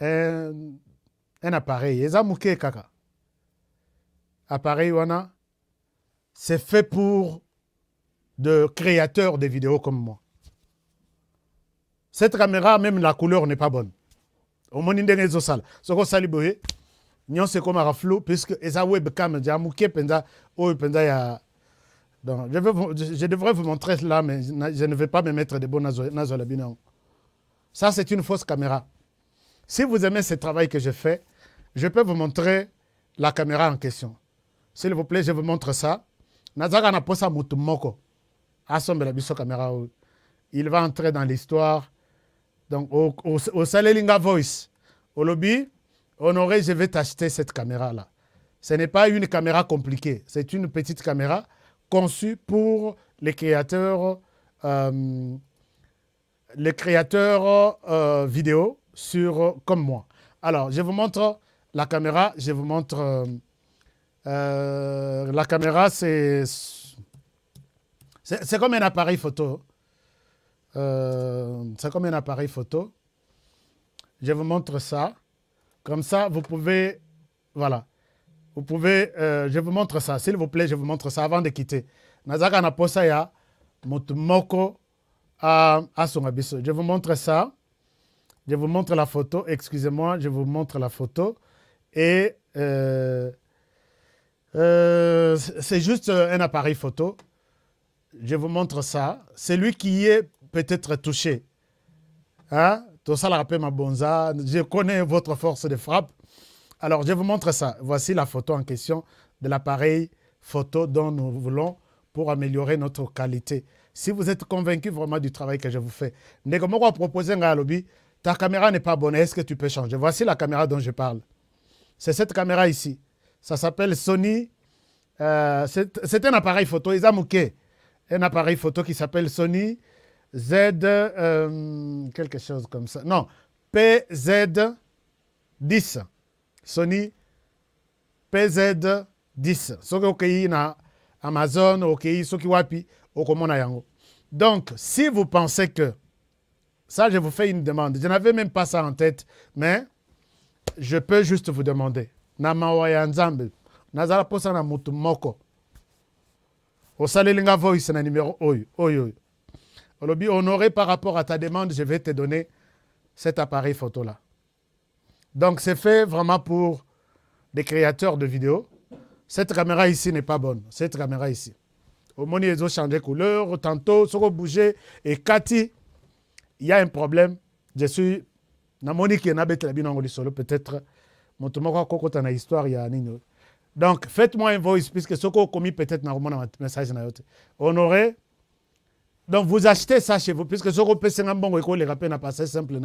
Speaker 1: un appareil. Et ça Muke Kaka. Appareil Wana, c'est fait pour de créateurs de vidéos comme moi. Cette caméra, même la couleur n'est pas bonne. Au moins, il y a des choses. Ce qu'on s'est libéré, c'est comme un flou, puisque les webcam, je devrais vous montrer là, mais je ne vais pas me mettre de bons nazolabinons. Ça, c'est une fausse caméra. Si vous aimez ce travail que je fais, je peux vous montrer la caméra en question. S'il vous plaît, je vous montre ça. Nazaga na posa mutumoko. Il va entrer dans l'histoire. Donc, au Salelinga Voice, au lobby, Honoré, je vais t'acheter cette caméra-là. Ce n'est pas une caméra compliquée. C'est une petite caméra conçue pour les créateurs vidéo comme moi. Alors, je vous montre la caméra. Je vous montre... la caméra, c'est comme un appareil photo. C'est comme un appareil photo. Je vous montre ça. Comme ça, vous pouvez... Voilà. Vous pouvez... je vous montre ça. S'il vous plaît, je vous montre ça avant de quitter. Nazaka na posa ya motumoko à son abisso. Je vous montre ça. Je vous montre la photo. Excusez-moi, je vous montre la photo. Et... c'est juste un appareil photo. Je vous montre ça. Celui qui est peut-être touché. Hein? Tout ça, la rappelle ma bonza. Je connais votre force de frappe. Alors, je vous montre ça. Voici la photo en question de l'appareil photo dont nous voulons pour améliorer notre qualité. Si vous êtes convaincu vraiment du travail que je vous fais, ta caméra n'est pas bonne. Est-ce que tu peux changer? Voici la caméra dont je parle. C'est cette caméra ici. Ça s'appelle Sony. C'est un appareil photo. Ils ont un appareil photo qui s'appelle Sony Z. Quelque chose comme ça. Non. PZ10. Sony PZ10. Ce qui na Amazon, ok, ce qui wapi, donc, si vous pensez que ça, je vous fais une demande. Je n'avais même pas ça en tête, mais je peux juste vous demander. Namawaya Nzambe. Nazara posa na mutu moko. Au Salelinga Voice na numéro oyo. Olobi honoré par rapport à ta demande, je vais te donner cet appareil photo là. Donc c'est fait vraiment pour des créateurs de vidéos. Cette caméra ici n'est pas bonne. Cette caméra ici. Au moment où ils ont changé de couleur, tantôt, ça a bougé. Et Cathy, il y a un problème. Je suis... Peut-être... histoire, il y a un... Donc, faites-moi un voice, puisque ce qu'on a commis peut-être dans un message. Honoré. Donc, vous achetez ça chez vous, puisque ce qu'on peut faire un bon école, les rappels n'a pas assez simple.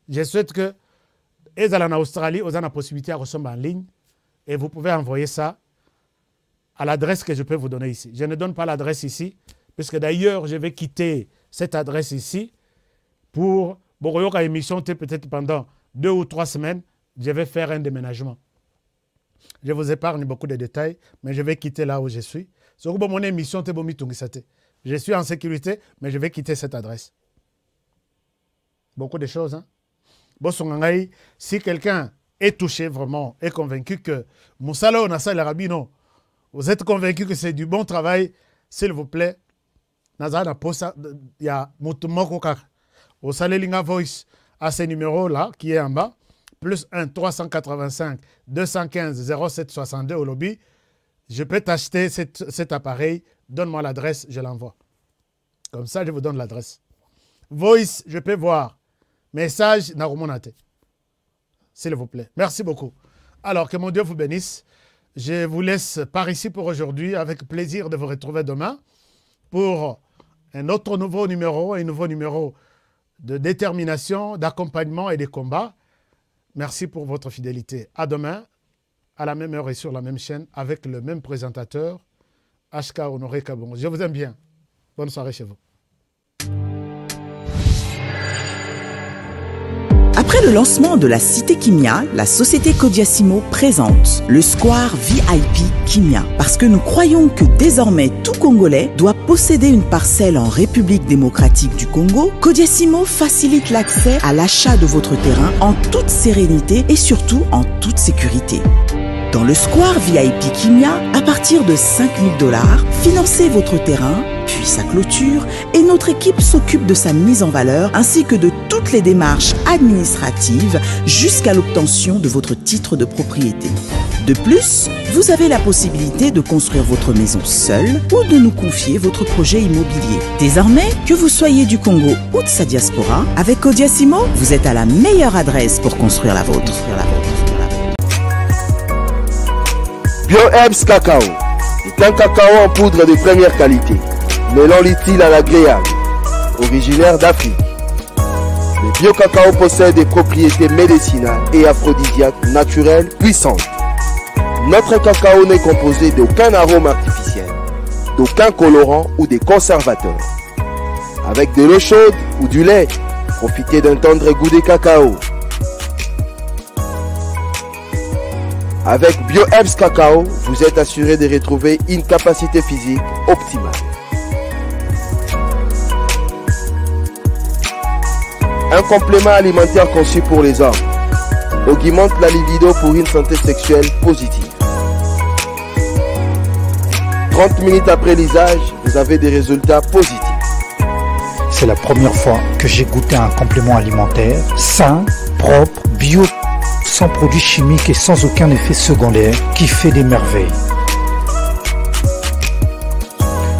Speaker 1: Je souhaite que, et en Australie, vous avez la possibilité de recevoir en ligne, et vous pouvez envoyer ça à l'adresse que je peux vous donner ici. Je ne donne pas l'adresse ici, puisque d'ailleurs, je vais quitter cette adresse ici pour Boroyoka émission, peut-être pendant 2 ou 3 semaines, je vais faire un déménagement. Je vous épargne beaucoup de détails, mais je vais quitter là où je suis. Mon émission, je suis en sécurité, mais je vais quitter cette adresse. Beaucoup de choses. Hein? Si quelqu'un est touché vraiment, est convaincu que Moussala Onassa el Rabino, Vous êtes convaincu que c'est du bon travail, s'il vous plaît. Nazana posa, il y a Motumoko Kaka. Au Salelinga Voice à ce numéro-là, qui est en bas, plus 1 385 215 0762 au lobby. Je peux t'acheter cet appareil, donne-moi l'adresse, je l'envoie. Comme ça, je vous donne l'adresse. Voice, je peux voir. Message, Narumonate. S'il vous plaît. Merci beaucoup. Alors, que mon Dieu vous bénisse. Je vous laisse par ici pour aujourd'hui. Avec plaisir de vous retrouver demain pour un autre nouveau numéro de détermination, d'accompagnement et de combat. Merci pour votre fidélité. À demain, à la même heure et sur la même chaîne, avec le même présentateur, HK Honoré Kabongo. Je vous aime bien. Bonne soirée chez vous.
Speaker 4: Après le lancement de la Cité Kimia, la société Kodiasimo présente le Square VIP Kimia. Parce que nous croyons que désormais tout Congolais doit posséder une parcelle en République démocratique du Congo, Kodiasimo facilite l'accès à l'achat de votre terrain en toute sérénité et surtout en toute sécurité. Dans le Square VIP Kimia, à partir de 5 000 $, financez votre terrain, puis sa clôture, et notre équipe s'occupe de sa mise en valeur ainsi que de toutes les démarches administratives jusqu'à l'obtention de votre titre de propriété. De plus, vous avez la possibilité de construire votre maison seule ou de nous confier votre projet immobilier. Désormais, que vous soyez du Congo ou de sa diaspora, avec Kodiasimo, vous êtes à la meilleure adresse pour construire la vôtre.
Speaker 5: BioHerbs Cacao est un cacao en poudre de première qualité, mêlant l'utile à l'agréable, originaire d'Afrique. Le bio-cacao possède des propriétés médicinales et aphrodisiaques naturelles puissantes. Notre cacao n'est composé d'aucun arôme artificiel, d'aucun colorant ou des conservateurs. Avec de l'eau chaude ou du lait, profitez d'un tendre goût de cacao. Avec BioHerbs Cacao, vous êtes assuré de retrouver une capacité physique optimale. Un complément alimentaire conçu pour les hommes augmente la libido pour une santé sexuelle positive. 30 minutes après l'usage, vous avez des résultats positifs.
Speaker 11: C'est la première fois que j'ai goûté un complément alimentaire sain, propre, bio, sans produits chimiques et sans aucun effet secondaire, qui fait des merveilles.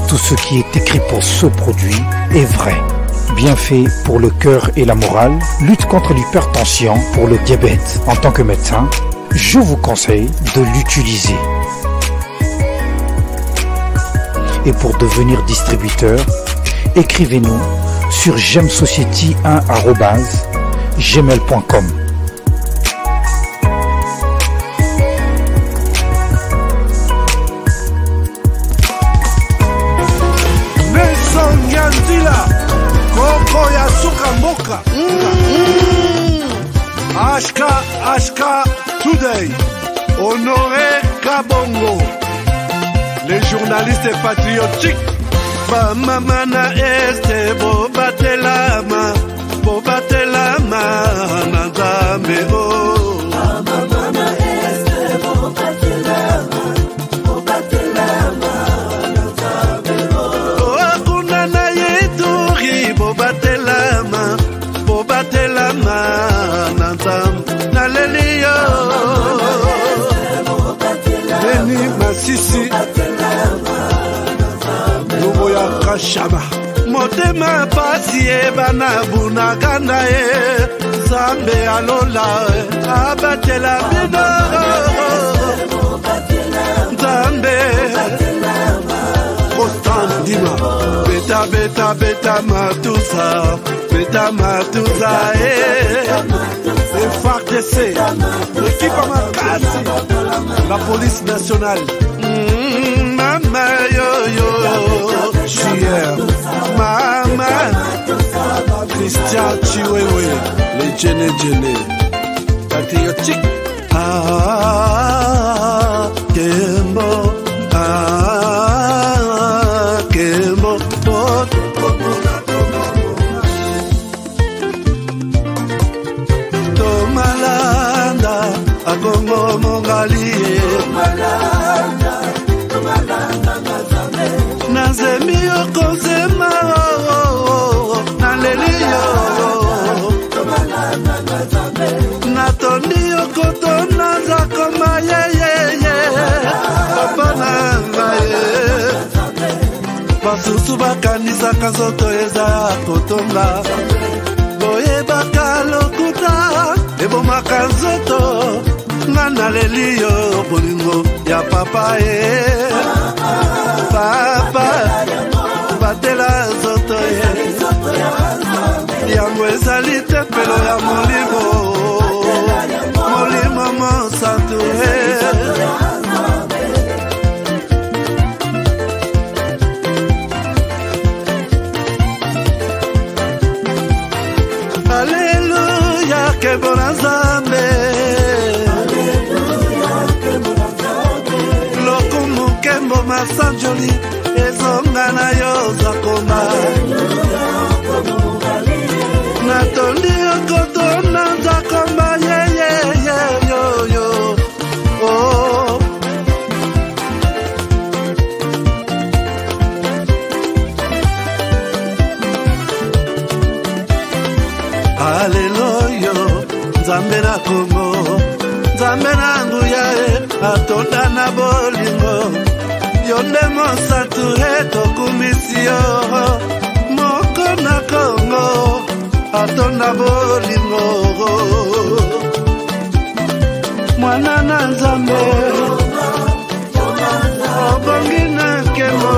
Speaker 11: Tout ce qui est écrit pour ce produit est vrai. Bien fait pour le cœur et la morale, lutte contre l'hypertension, pour le diabète. En tant que médecin, je vous conseille de l'utiliser. Et pour devenir distributeur, écrivez-nous sur gemsociety1@gmail.com.
Speaker 12: HK Today, Honoré Kabongo, les journalistes patriotiques. Bamamana este bobatelama nazambe o. Bamamana este bobatelama nazambe o. Akuna na yeturi bobatelama nazambe naleliyo. Beni Masisi Luboya Kashaba Motema pasi ebana bunagana e Zambe alola abatela bidoro Zambe Constant Dima Beta matusa les FARDC, l'équipe Amakasi, la police nationale. Mama yo Chier, Mama Christian Chiwewe, les Djene patriotique. Kembo, Kembo, Tomalanda, Akongo Mongali, Tomalanda, basusu bakanisaka nzoto eza ya kotonga boyebaka lokuta ebomaka nzoto nga naleli yo bolingo ya papa ye papa batela nzoto ye yango ezali tempelo ya molimo molimo mosantu ye Alleluia, que bon ensemble. Lokumu kembo masanjoli, ezonga na yo zakoma. Natondi okoto na zakoma, ye ye ye yo yo. Oh. Alleluia, Nzambe na Kongo, Nzambe na nguya atonda na bolingo, yonde mosatu tokumisi yo, moko na Kongo, atonda bolingo, mwana na Nzambe, obongi na nkemo.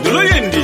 Speaker 13: Dolo yendi,